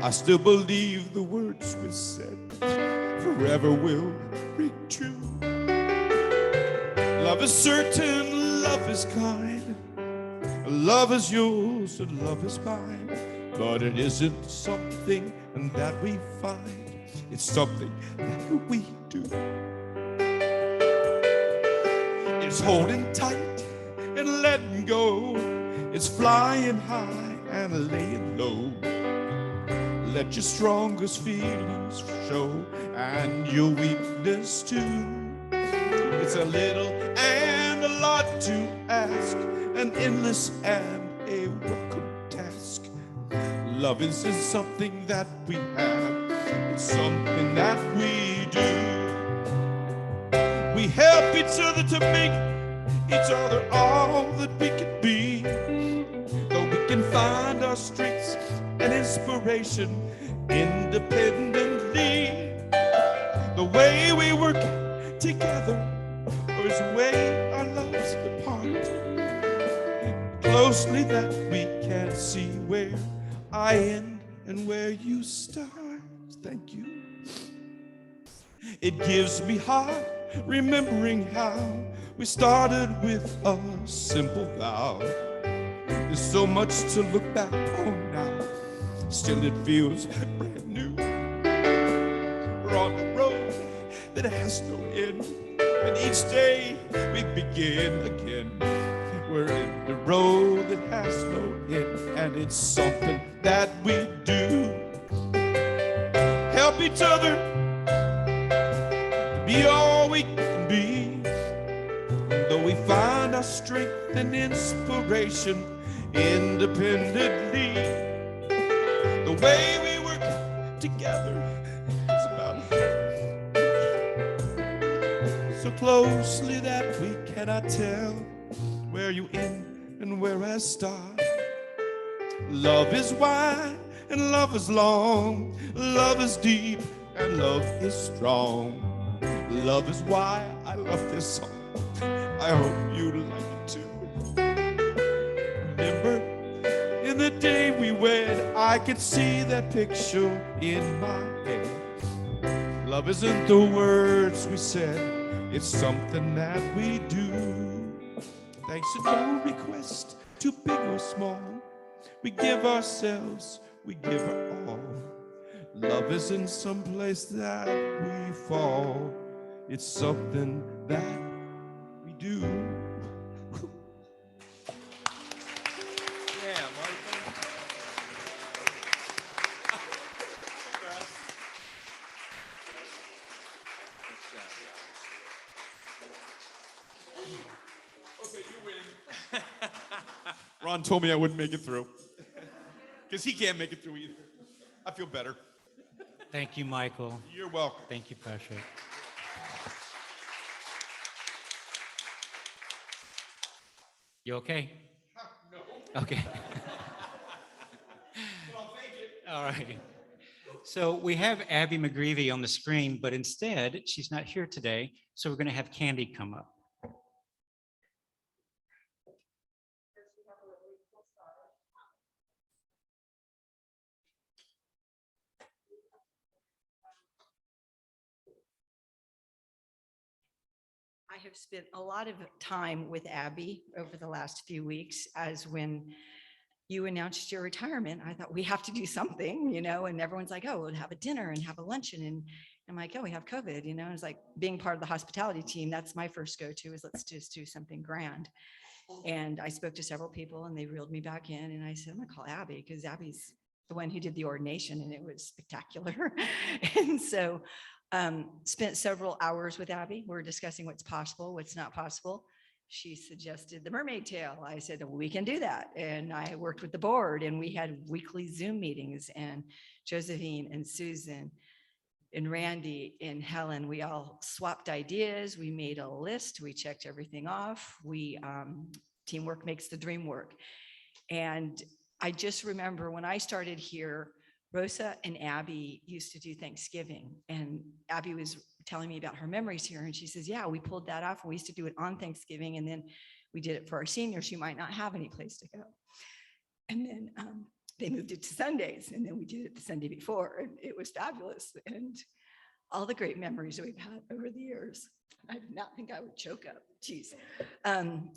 I still believe the words we said forever will ring true. Love is certain, love is kind. Love is yours and love is mine. But it isn't something that we find. It's something that we do. It's holding tight and letting go. It's flying high and laying low. Let your strongest feelings show and your weakness too. It's a little and a lot to ask, an endless and a welcome task. Love isn't something that we have, it's something that we do. We help each other to make each other all that we can be. Though we can find our strengths and inspiration independently. The way we work together is the way our loves apart. Closely that we can see where I end and where you start. Thank you. It gives me heart remembering how we started with a simple vow. There's so much to look back on now. Still it feels brand new. We're on a road that has no end, and each day we begin again. We're in the road that has no end, and it's something that we do. Help each other to be all we can be. Though we find our strength and inspiration independently, the way we work together is about so closely that we cannot tell where you end and where I start. Love is wide and love is long. Love is deep and love is strong. Love is why I love this song. I hope you like it too. Remember, in the day we wed, I could see that picture in my head. Love isn't the words we said, it's something that we do. Thanks to no request, too big or small. We give ourselves, we give our all. Love isn't someplace that we fall. It's something that we do. Yeah, Michael. Okay, you win. Ron told me I wouldn't make it through. Because he can't make it through either. I feel better. Thank you, Michael. You're welcome. Thank you, Patrick. You okay? No. Okay. Well, thank you. All right. So we have Abby Mcgreevey on the screen, but instead she's not here today. So we're going to have Candy come up. I have spent a lot of time with Abby over the last few weeks, as when you announced your retirement. I thought we have to do something, you know, and everyone's like, oh, we'll have a dinner and have a luncheon. And I'm like, oh, we have COVID, you know, it's like being part of the hospitality team. That's my first go-to is let's just do something grand. And I spoke to several people and they reeled me back in. And I said, I'm gonna call Abby because Abby's the one who did the ordination and it was spectacular. And so spent several hours with Abby. We're discussing what's possible, what's not possible. She suggested the mermaid tail. I said, we can do that. And I worked with the board and we had weekly Zoom meetings, and Josephine and Susan and Randy and Helen, we all swapped ideas. We made a list. We checked everything off. Teamwork makes the dream work. And I just remember when I started here, Rosa and Abby used to do Thanksgiving, and Abby was telling me about her memories here. And she says, yeah, we pulled that off. We used to do it on Thanksgiving. And then we did it for our seniors who might not have any place to go. And then they moved it to Sundays. And then we did it the Sunday before. And it was fabulous. And all the great memories that we've had over the years. I did not think I would choke up. Geez.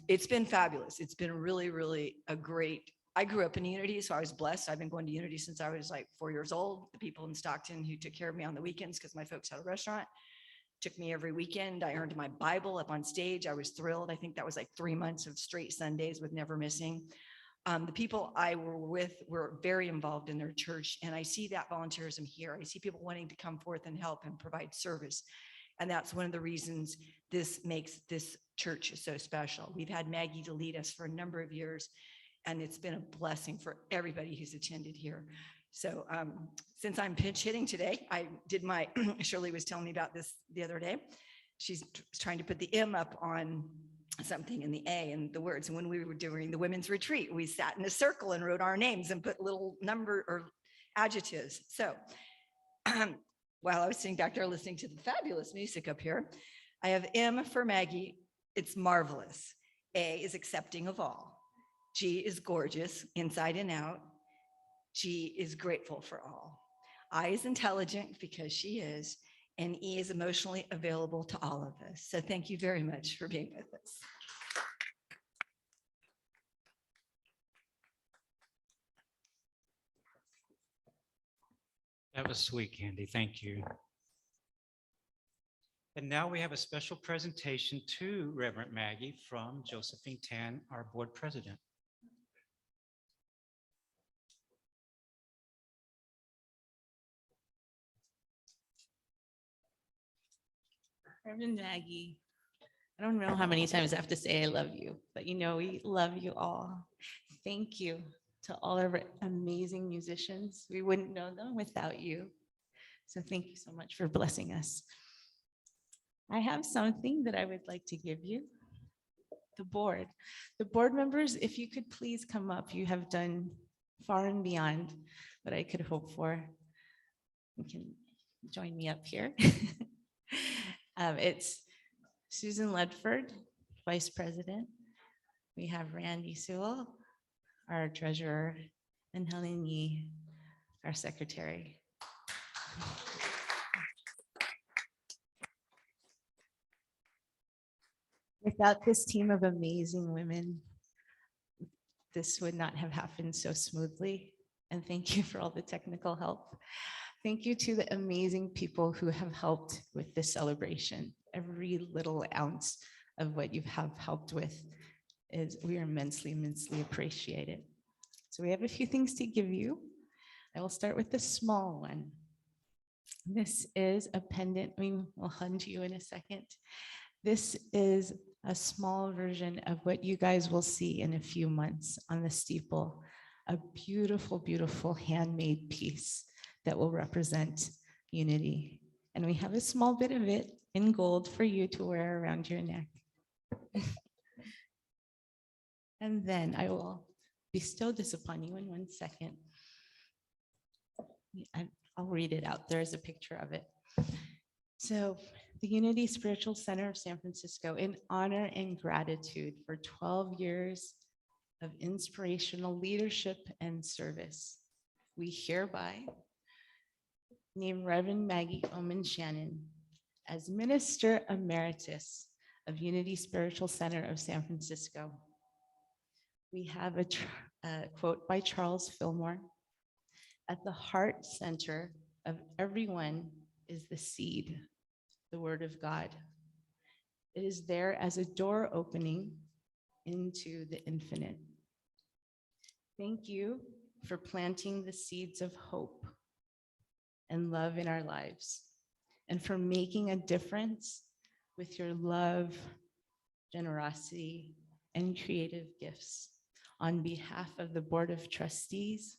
It's been fabulous. It's been really, really a great, I grew up in Unity, so I was blessed. I've been going to Unity since I was like 4 years old. The people in Stockton who took care of me on the weekends, because my folks had a restaurant, took me every weekend. I earned my Bible up on stage. I was thrilled. I think that was like 3 months of straight Sundays with never missing. The people I were with were very involved in their church, and I see that volunteerism here. I see people wanting to come forth and help and provide service. And that's one of the reasons this makes this church so special. We've had Maggie to lead us for a number of years, and it's been a blessing for everybody who's attended here. So since I'm pinch hitting today, I did my, Shirley was telling me about this the other day. She's trying to put the M up on something in the A and the words. And when we were doing the women's retreat, we sat in a circle and wrote our names and put little number or adjectives. So while I was sitting back there listening to the fabulous music up here, I have M for Maggie. It's marvelous. A is accepting of all. G is gorgeous, inside and out. G is grateful for all. I is intelligent because she is, and E is emotionally available to all of us. So thank you very much for being with us. That was sweet, Candy. Thank you. And now we have a special presentation to Reverend Maggie from Josephine Tan, our board president. Reverend Maggie, I don't know how many times I have to say I love you, but you know, we love you all. Thank you to all of our amazing musicians. We wouldn't know them without you. So thank you so much for blessing us. I have something that I would like to give you. The board members, if you could please come up. You have done far and beyond what I could hope for. You can join me up here. It's Susan Ledford, Vice President. We have Randy Sewell, our treasurer, and Helen Yee, our secretary. Without this team of amazing women, this would not have happened so smoothly. And thank you for all the technical help. Thank you to the amazing people who have helped with this celebration. Every little ounce of what you have helped with we are immensely, immensely appreciated. So we have a few things to give you. I will start with the small one. This is a pendant. We will hand to you in a second. This is a small version of what you guys will see in a few months on the steeple. A beautiful, beautiful handmade piece that will represent unity. And we have a small bit of it in gold for you to wear around your neck. And then I will bestow this upon you in 1 second. I'll read it out. There is a picture of it. So the Unity Spiritual Center of San Francisco, in honor and gratitude for 12 years of inspirational leadership and service, we hereby name Reverend Maggie Oman Shannon as Minister Emeritus of Unity Spiritual Center of San Francisco. we have a quote by Charles Fillmore. At the heart center of everyone is the seed, the word of God. It is there as a door opening into the infinite. Thank you for planting the seeds of hope and love in our lives, and for making a difference with your love, generosity, and creative gifts. On behalf of the Board of Trustees,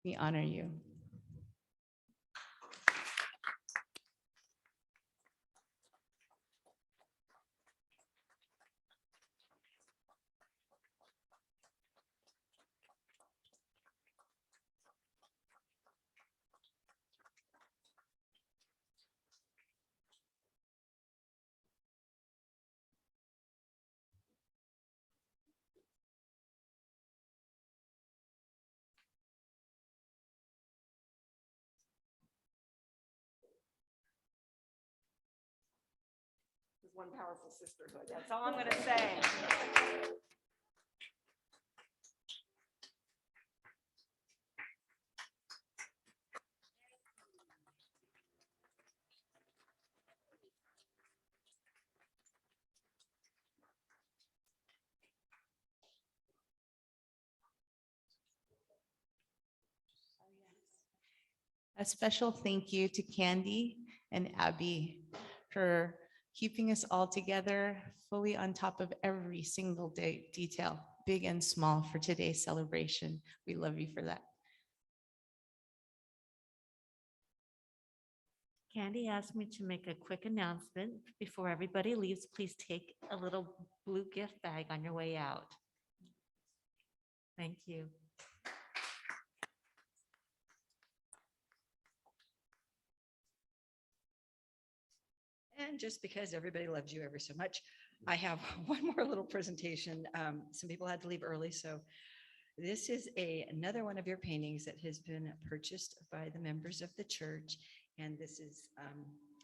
we honor you. One powerful sisterhood. That's all I'm going to say. A special thank you to Candy and Abby for keeping us all together, fully on top of every single detail, big and small, for today's celebration. We love you for that. Candy asked me to make a quick announcement before everybody leaves. Please take a little blue gift bag on your way out. Thank you. And just because everybody loves you ever so much, I have one more little presentation. Some people had to leave early, so this is another one of your paintings that has been purchased by the members of the church, and this is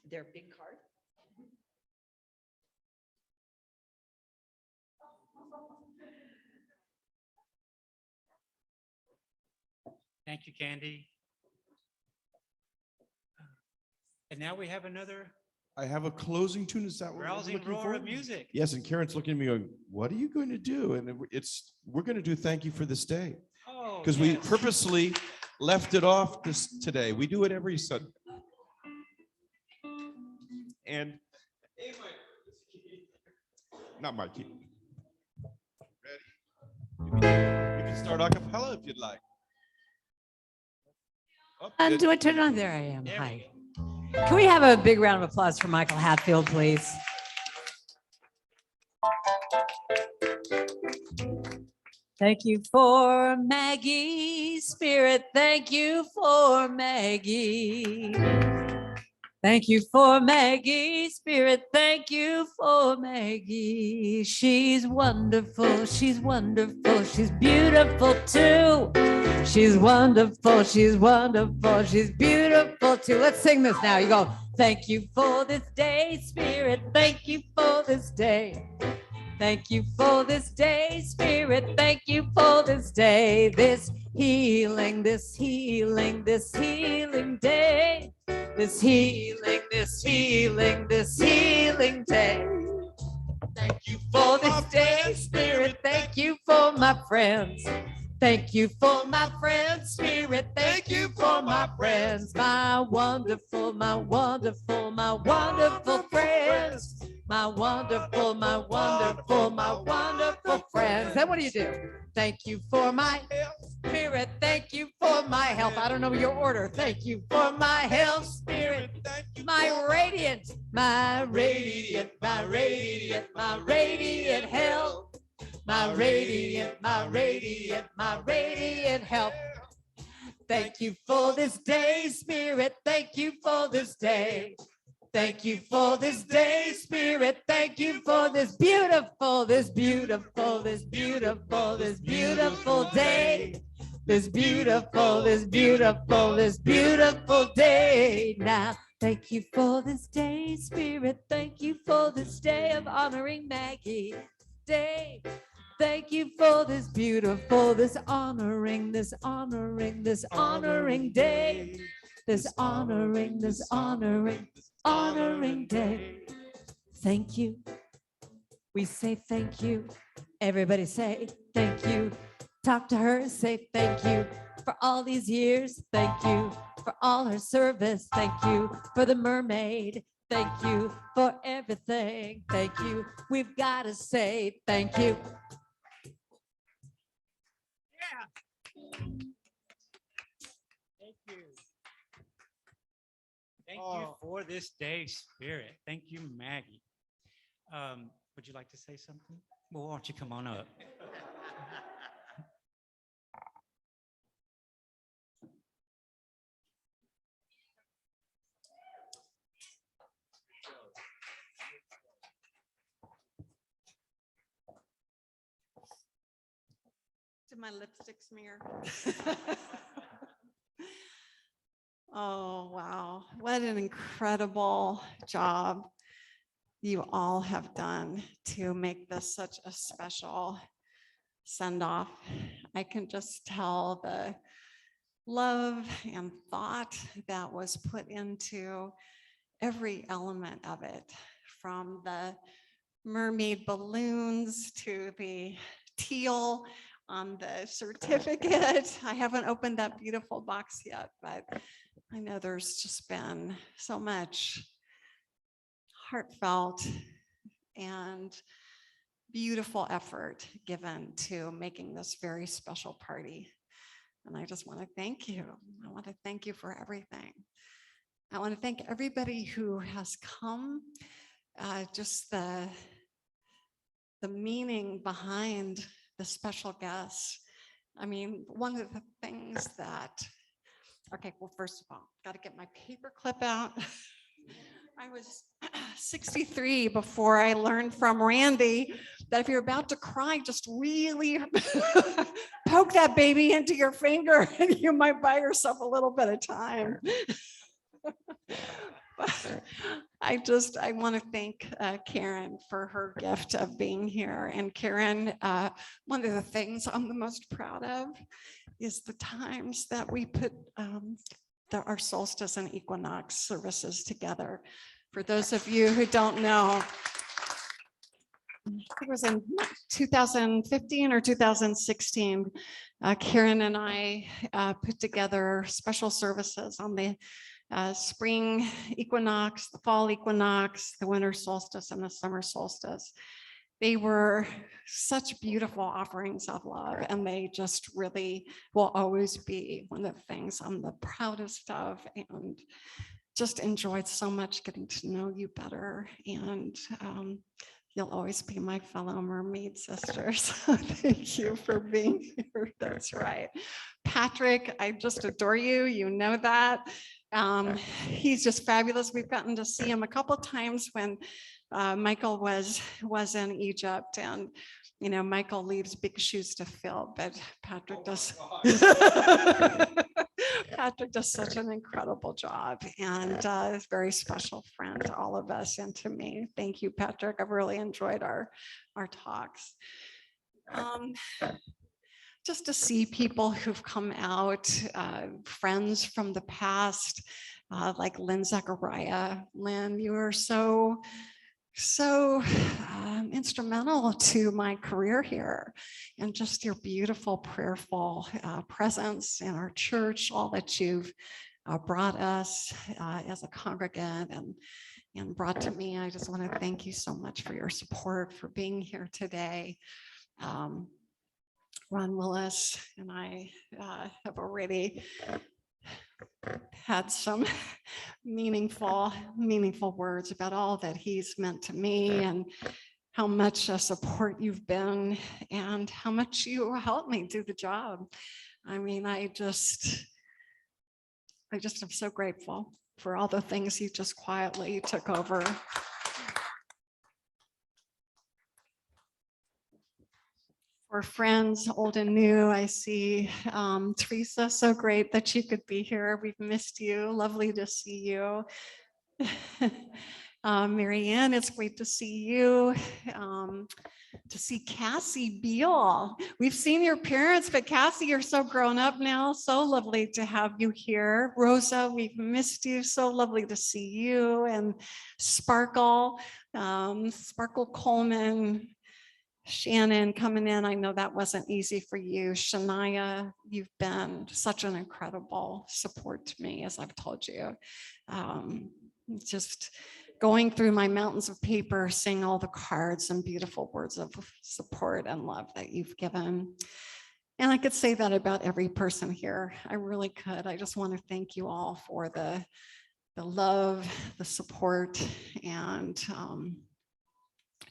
their big card. Thank you, Candy. And now we have another I have a closing tune. Is that what we're rousing looking roar for? of music. Yes, and Karen's looking at me going, what are you going to do? And we're going to do thank you for this day. Oh, Because we yes. purposely left it off today. We do it every Sunday. And not my key. Ready? You can start a cappella if you'd like. Oh, Do I turn it on? There I am. There we Hi. Can we have a big round of applause for Michael Hatfield, please? Thank you for Maggie, Spirit. Thank you for Maggie. Thank you for Maggie, Spirit. Thank you for Maggie. She's wonderful. She's wonderful. She's beautiful too. She's wonderful. She's wonderful. She's beautiful too. Let's sing this now. You go, thank you for this day, Spirit. Thank you for this day. Thank you for this day, Spirit. Thank you for this day, this healing, this healing, this healing day, this healing, this healing, this healing day. Thank you for this day, Spirit. Thank you for my friends. Thank you for my friends, Spirit. Thank you for my friends, my wonderful, my wonderful, my wonderful friends. My wonderful, my wonderful, my wonderful friends. Then what do? Thank you for my Spirit. Thank you for my health. I don't know your order. Thank you for my health, Spirit. My radiant, my radiant, my radiant, my radiant health. My radiant, my radiant, my radiant health. Thank you for this day, Spirit. Thank you for this day. Thank you for this day, Spirit. Thank you for this beautiful, this beautiful, this beautiful, this beautiful day. This beautiful, this beautiful, this beautiful day. Now, thank you for this day, Spirit. Thank you for this day of honoring Maggie. Day. Thank you for this beautiful, this honoring day. This honoring, honoring day. Thank you. We say thank you. Everybody say thank you. Talk to her, say thank you for all these years. Thank you for all her service. Thank you for the mermaid. Thank you for everything. Thank you. We've got to say thank you. Thank you. Thank you for this day, Spirit. Thank you, Maggie. Would you like to say something? Well, why don't you come on up? Did my lipstick smear? Oh, wow. What an incredible job you all have done to make this such a special send-off. I can just tell the love and thought that was put into every element of it, from the mermaid balloons to the teal on the certificate. I haven't opened that beautiful box yet, but I know there's just been so much heartfelt and beautiful effort given to making this very special party. And I just want to thank you. I want to thank you for everything. I want to thank everybody who has come, just the meaning behind the special guests. I mean, one of the things that, okay, well, first of all, got to get my paper clip out. I was 63 before I learned from Randy that if you're about to cry, just really poke that baby into your finger and you might buy yourself a little bit of time. I want to thank Karen for her gift of being here. And Karen, one of the things I'm the most proud of is the times that we put our Solstice and Equinox services together. For those of you who don't know, it was in 2015 or 2016, Karen and I put together special services on the spring equinox, the fall equinox, the winter solstice, and the summer solstice. They were such beautiful offerings of love, and they just really will always be one of the things I'm the proudest of, and just enjoyed so much getting to know you better. And you'll always be my fellow mermaid sisters. So thank you for being here. That's right. Patrick, I just adore you. You know that. He's just fabulous. We've gotten to see him a couple times when Michael was in Egypt, and you know, Michael leaves big shoes to fill, but Patrick does. Patrick does such an incredible job, and is a very special friend to all of us and to me. Thank you, Patrick. I've really enjoyed our talks. Just to see people who've come out, friends from the past, like Lynn Zachariah. Lynn, you are so instrumental to my career here, and just your beautiful prayerful presence in our church, all that you've brought us as a congregant and brought to me. I just want to thank you so much for your support, for being here today. Ron Willis and I have already had some meaningful words about all that he's meant to me, and how much support you've been, and how much you helped me do the job. I mean, I just am so grateful for all the things you just quietly took over. For friends, old and new, I see Teresa, so great that you could be here. We've missed you. Lovely to see you. Mary Ann, it's great to see you. To see Cassie Beal. We've seen your parents, but Cassie, you're so grown up now. So lovely to have you here. Rosa, we've missed you. So lovely to see you. And Sparkle, Sparkle Coleman, Shannon coming in. I know that wasn't easy for you. Shania, you've been such an incredible support to me, as I've told you. Just going through my mountains of paper, seeing all the cards and beautiful words of support and love that you've given. And I could say that about every person here. I really could. I just want to thank you all for the love, the support, and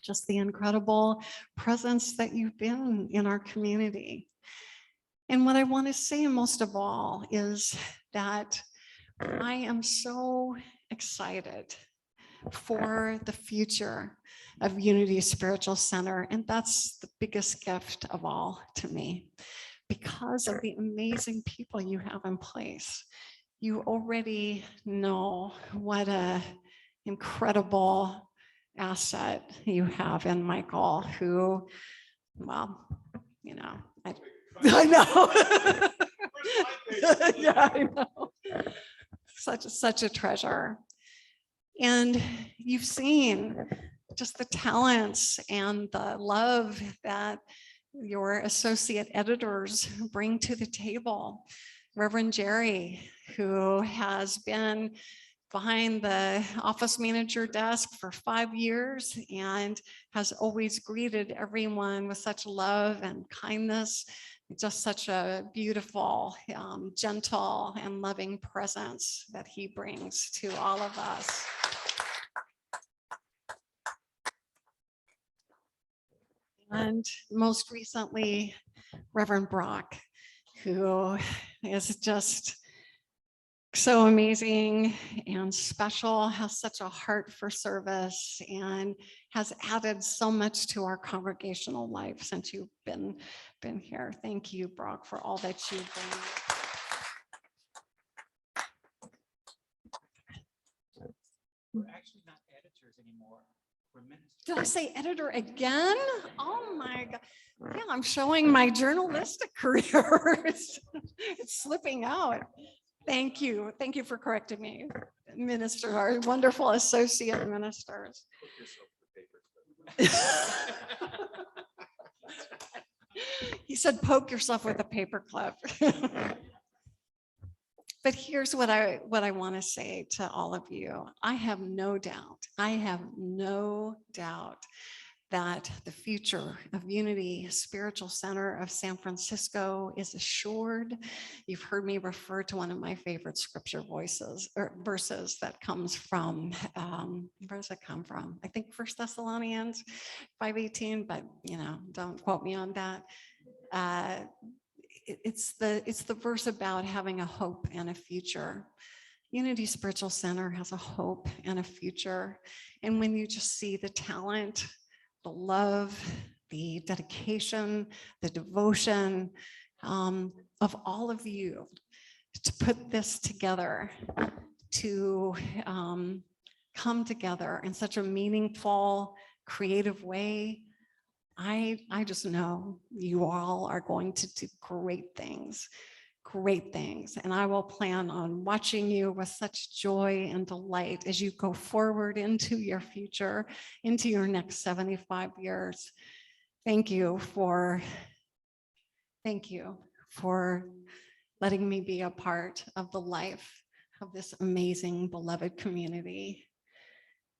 just the incredible presence that you've been in our community. And what I want to say most of all is that I am so excited for the future of Unity Spiritual Center. And that's the biggest gift of all to me, because of the amazing people you have in place. You already know what an incredible asset you have in Michael, who, well, you know, I know. Yeah, I know. Such a treasure. And you've seen just the talents and the love that your associate editors bring to the table. Reverend Jerry, who has been behind the office manager desk for 5 years and has always greeted everyone with such love and kindness. Just such a beautiful, gentle and loving presence that he brings to all of us. And most recently, Reverend Brock, who is just so amazing and special, has such a heart for service, and has added so much to our congregational life since you've been here. Thank you, Brock, for all that you bring. We're actually not editors anymore. We're ministers. Did I say editor again? Oh my God. Yeah, I'm showing my journalistic career. It's slipping out. Thank you. Thank you for correcting me. Minister, our wonderful associate ministers. He said, poke yourself with a paper clip. But here's what I want to say to all of you. I have no doubt that the future of Unity Spiritual Center of San Francisco is assured. You've heard me refer to one of my favorite scripture verses that comes from, where does it come from? I think 1 Thessalonians 5:18, but don't quote me on that. It's the verse about having a hope and a future. Unity Spiritual Center has a hope and a future. And when you just see the talent, the love, the dedication, the devotion of all of you to put this together, to come together in such a meaningful, creative way, I just know you all are going to do great things. And I will plan on watching you with such joy and delight as you go forward into your future, into your next 75 years. Thank you for letting me be a part of the life of this amazing, beloved community.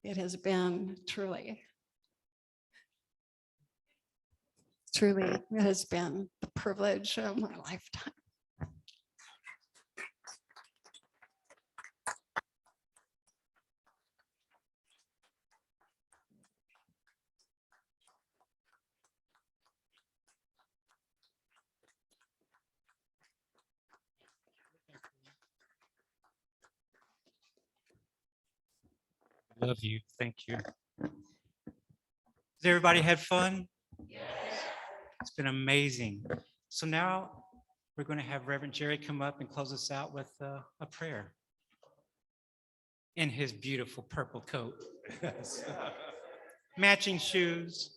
It has been truly, it has been the privilege of my lifetime. Love you. Thank you. Has everybody had fun? Yes. It's been amazing. So now we're going to have Reverend Jerry come up and close us out with a prayer. in his beautiful purple coat. Matching shoes.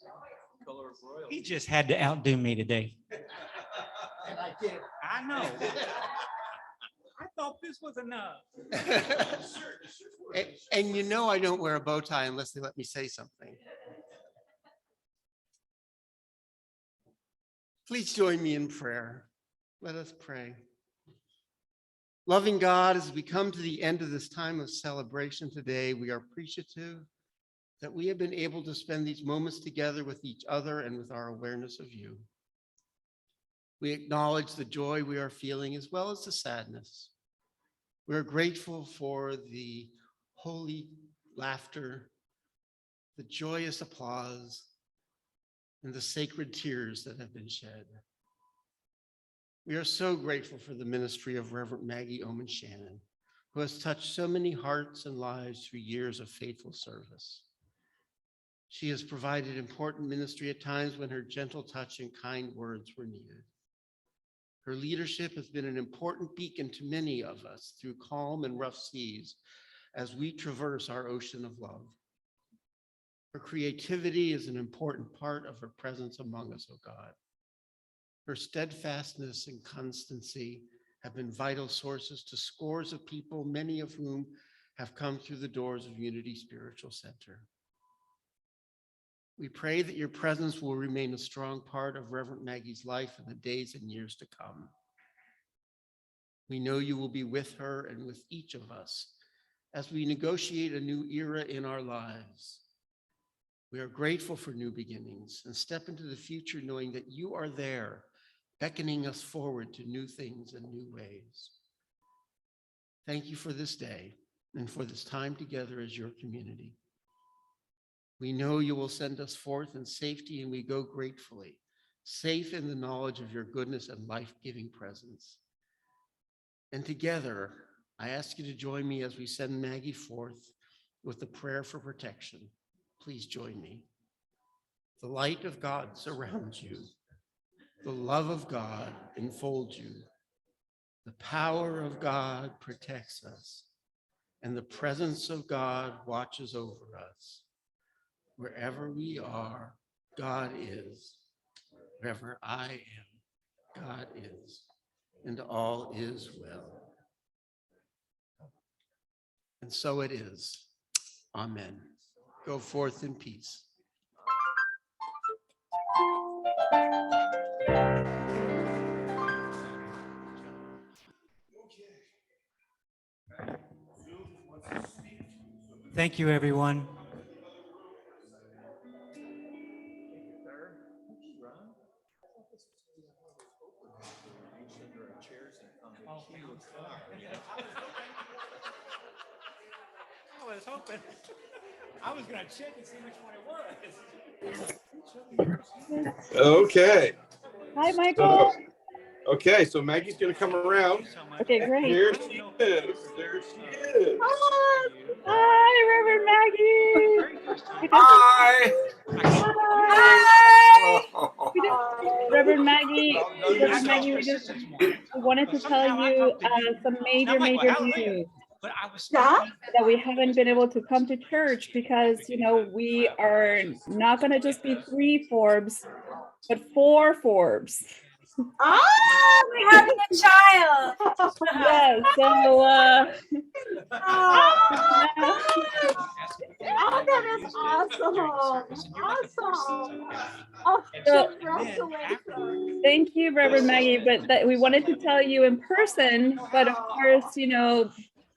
He just had to outdo me today. And I did. I know. I thought this was enough. And you know I don't wear a bow tie unless they let me say something. Please join me in prayer. Let us pray. Loving God, as we come to the end of this time of celebration today, we are appreciative that we have been able to spend these moments together with each other and with our awareness of you. We acknowledge the joy we are feeling as well as the sadness. We are grateful for the holy laughter, the joyous applause, and the sacred tears that have been shed. We are so grateful for the ministry of Reverend Maggie Oman Shannon, who has touched so many hearts and lives through years of faithful service. She has provided important ministry at times when her gentle touch and kind words were needed. Her leadership has been an important beacon to many of us through calm and rough seas as we traverse our ocean of love. Her creativity is an important part of her presence among us, oh God. Her steadfastness and constancy have been vital sources to scores of people, many of whom have come through the doors of Unity Spiritual Center. We pray that your presence will remain a strong part of Reverend Maggie's life in the days and years to come. We know you will be with her and with each of us as we negotiate a new era in our lives. We are grateful for new beginnings and step into the future knowing that you are there, beckoning us forward to new things and new ways. Thank you for this day and for this time together as your community. We know you will send us forth in safety, and we go gratefully, safe in the knowledge of your goodness and life-giving presence. And together, I ask you to join me as we send Maggie forth with the prayer for protection. Please join me. The light of God surrounds you. The love of God enfolds you. The power of God protects us, and the presence of God watches over us. Wherever we are, God is. Wherever I am, God is. And all is well. And so it is. Amen. Go forth in peace. Thank you, everyone. I was hoping. I was going to check and see which one it was. Okay. Hi, Michael. Okay, so Maggie's gonna come around. Okay, great. There she is. There she is. Hi, Reverend Maggie. Hi. Reverend Maggie, we wanted to tell you some major news. That we haven't been able to come to church because, you know, we are not going to just be 3 Forbes, but 4 Forbes. Oh, we're having a child. Yeah, so that is awesome. Awesome. Oh, So, congratulations. thank you, Reverend Maggie, but that we wanted to tell you in person, but of course, you know,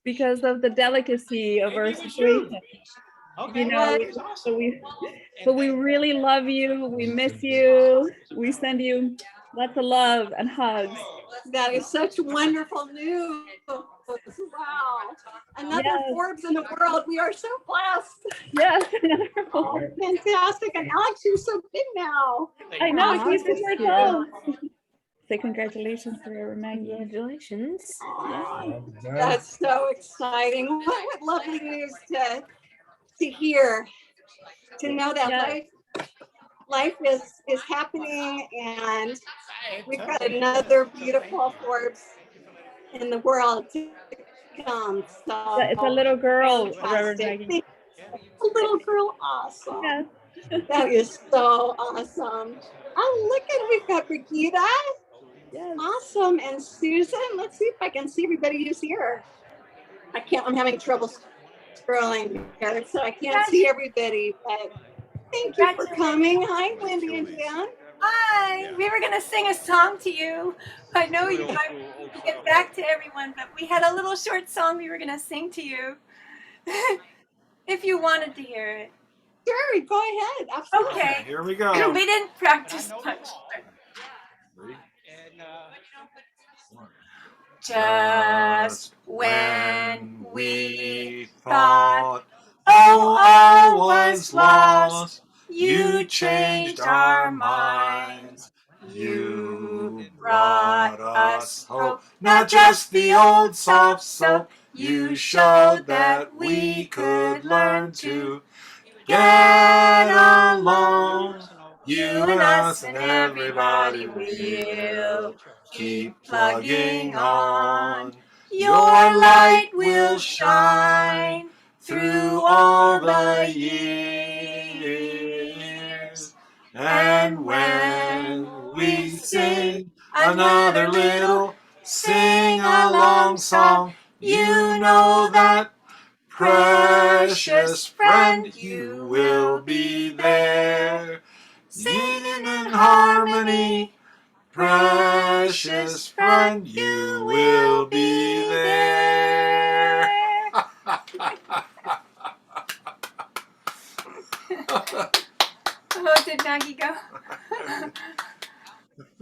because of the delicacy of our situation, you know, so we really love you. We miss you. We send you lots of love and hugs. That is such wonderful news. Wow. Another Forbes in the world. We are so blessed. Yes. Oh, fantastic. And Alex, you're so big now. I know. He's super tall. Say congratulations to Reverend Maggie. Congratulations. That's so exciting. What lovely news to hear, to know that life is happening, and we've got another beautiful Forbes in the world to welcome. It's a little girl, Reverend Fantastic. Maggie. A little girl, awesome. Yes. That is so awesome. Oh, look at, we've got Brigida. Yes. Awesome. And Susan, let's see if I can see everybody who's here. I'm having trouble scrolling here, so I can't see everybody, but thank you for coming. Hi, Wendy and Dan. Hi, we were going to sing a song to you. I know you might need to get back to everyone, but we had a little short song we were going to sing to you. If you wanted to hear it. Sure, go ahead. Absolutely. Okay. Here we go. We didn't practice much. Just when we thought all was lost, you changed our minds. You brought us hope, not just the old soft soap. You showed that we could learn to get along. You and us and everybody will keep plugging on. Your light will shine through all the years. And when we sing another little sing-along song, you know that, precious friend, you will be there, singing in harmony. Precious friend, you will be there. Oh, did Maggie go?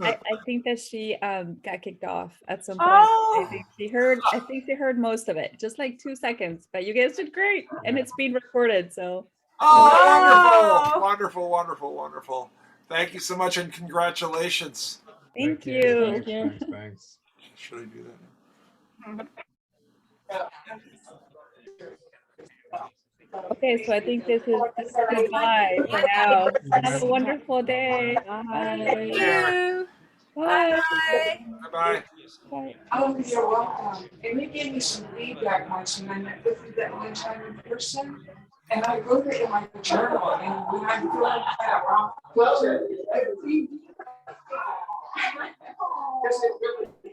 I think that she got kicked off at some point. Oh. I think she heard most of it, just like 2 seconds. But you guys did great, and it's being recorded. So. Oh, wonderful, wonderful, wonderful, wonderful. Thank you so much and congratulations. Thank you. Thanks. Should I do that? Okay, so I think this is goodbye for now. Have a wonderful day. Bye. Thank you. Bye. Bye. Bye. Oh, you're welcome. And they gave me some feedback once, and I met with you that one time in person. And I wrote it in my journal, and when I feel like that wrong, well, because it really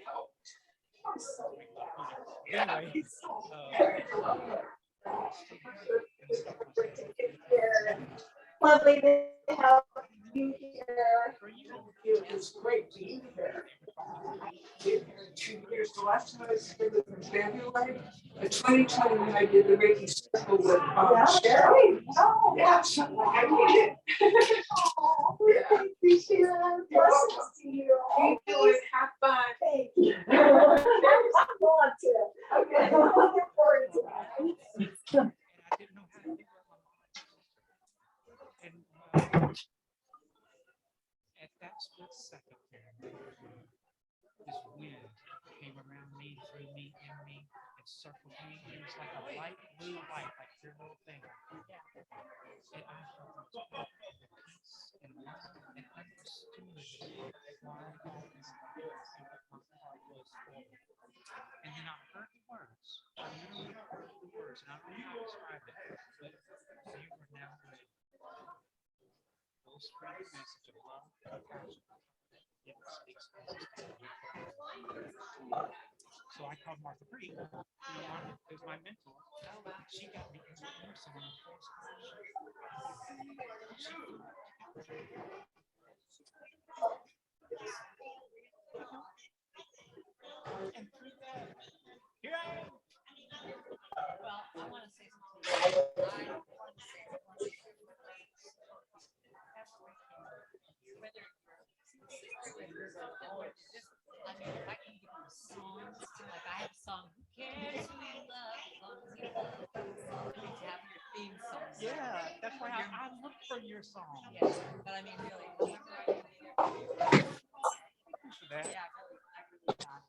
helped. Lovely to have you here. It was great being here. Been here 2 years. The last time I was here was in February of 2020 when I did the Reiki circle with Cheryl. Oh, Yeah, so I did it. thank you, Sharon. Blessings to you. Keep doing, have fun. Thank you. I want to. Okay, I'm looking forward to that. At that split second there, this wind came around me, through me, in me, and circled me. It was like a light blue light, like your little finger. And I felt peace and love and understood why all this happened and what my heart was for. And then I heard the words. I literally heard the words, and I don't know how to describe it, but you are now ready. Those spread the message of love and compassion. It speaks so I called Martha Bree, who's my mentor. She got me introduced in the first and through that, here I am. Well, I want to say something. I can give you songs. Like I have a song, Who Cares Who You Love, as long as you love. You have your theme song. Yeah, that's why I look for your song. Yes, but I mean, really, For that. Yeah, really, I really got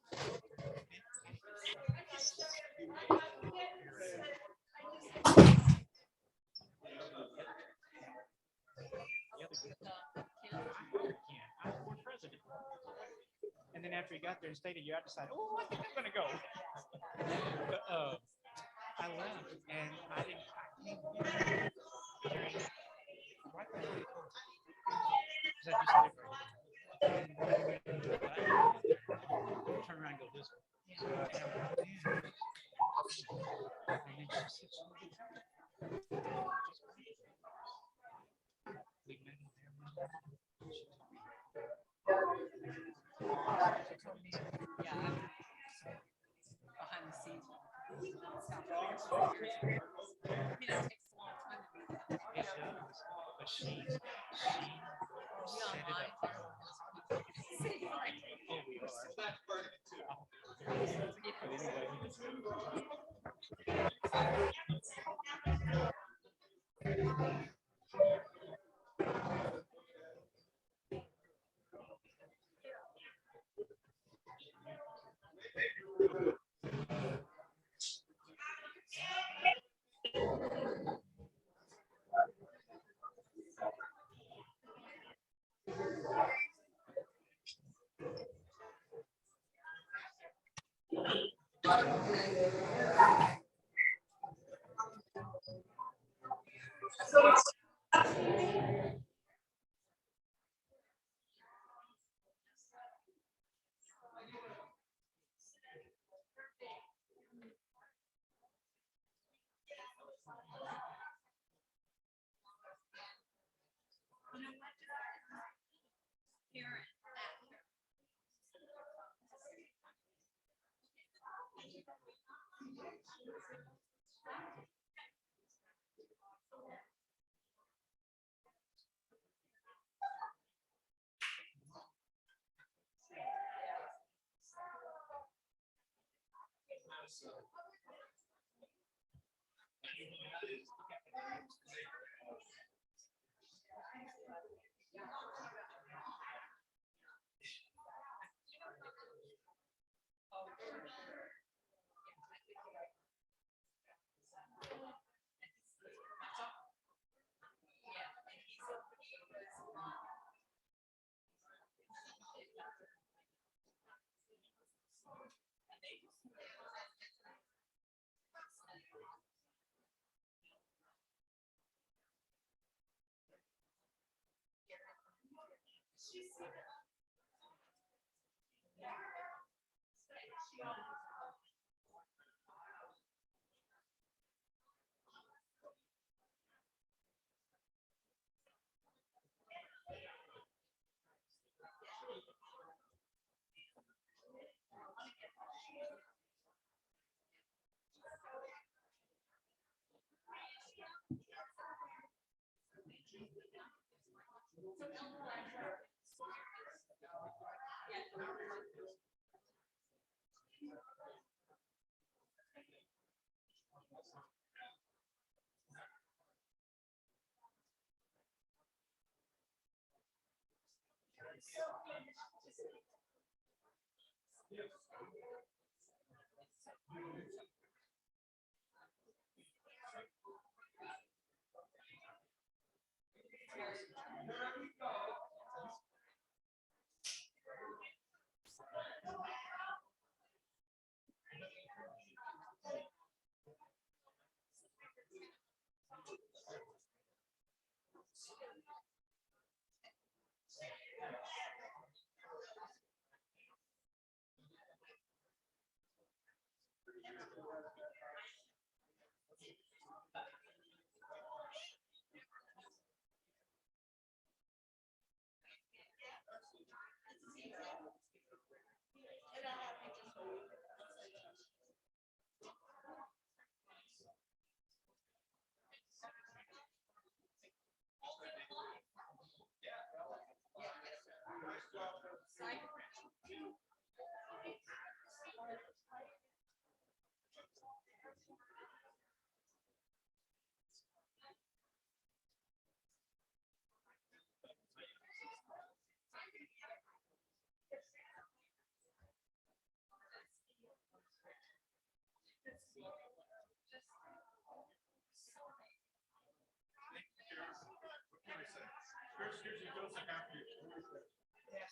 And then after he got there and stayed a year, I decided, oh, I think I'm gonna go. I left and I didn't. Right before they told me. 'Cause I just lived right here. But I turn around and go this way. And I'm like, man. And then she said, we met in there. She told me, Yeah. Behind the scenes. I mean, it takes a long time to do that. it does, but she set it up. Oh, we are.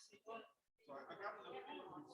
But anyway.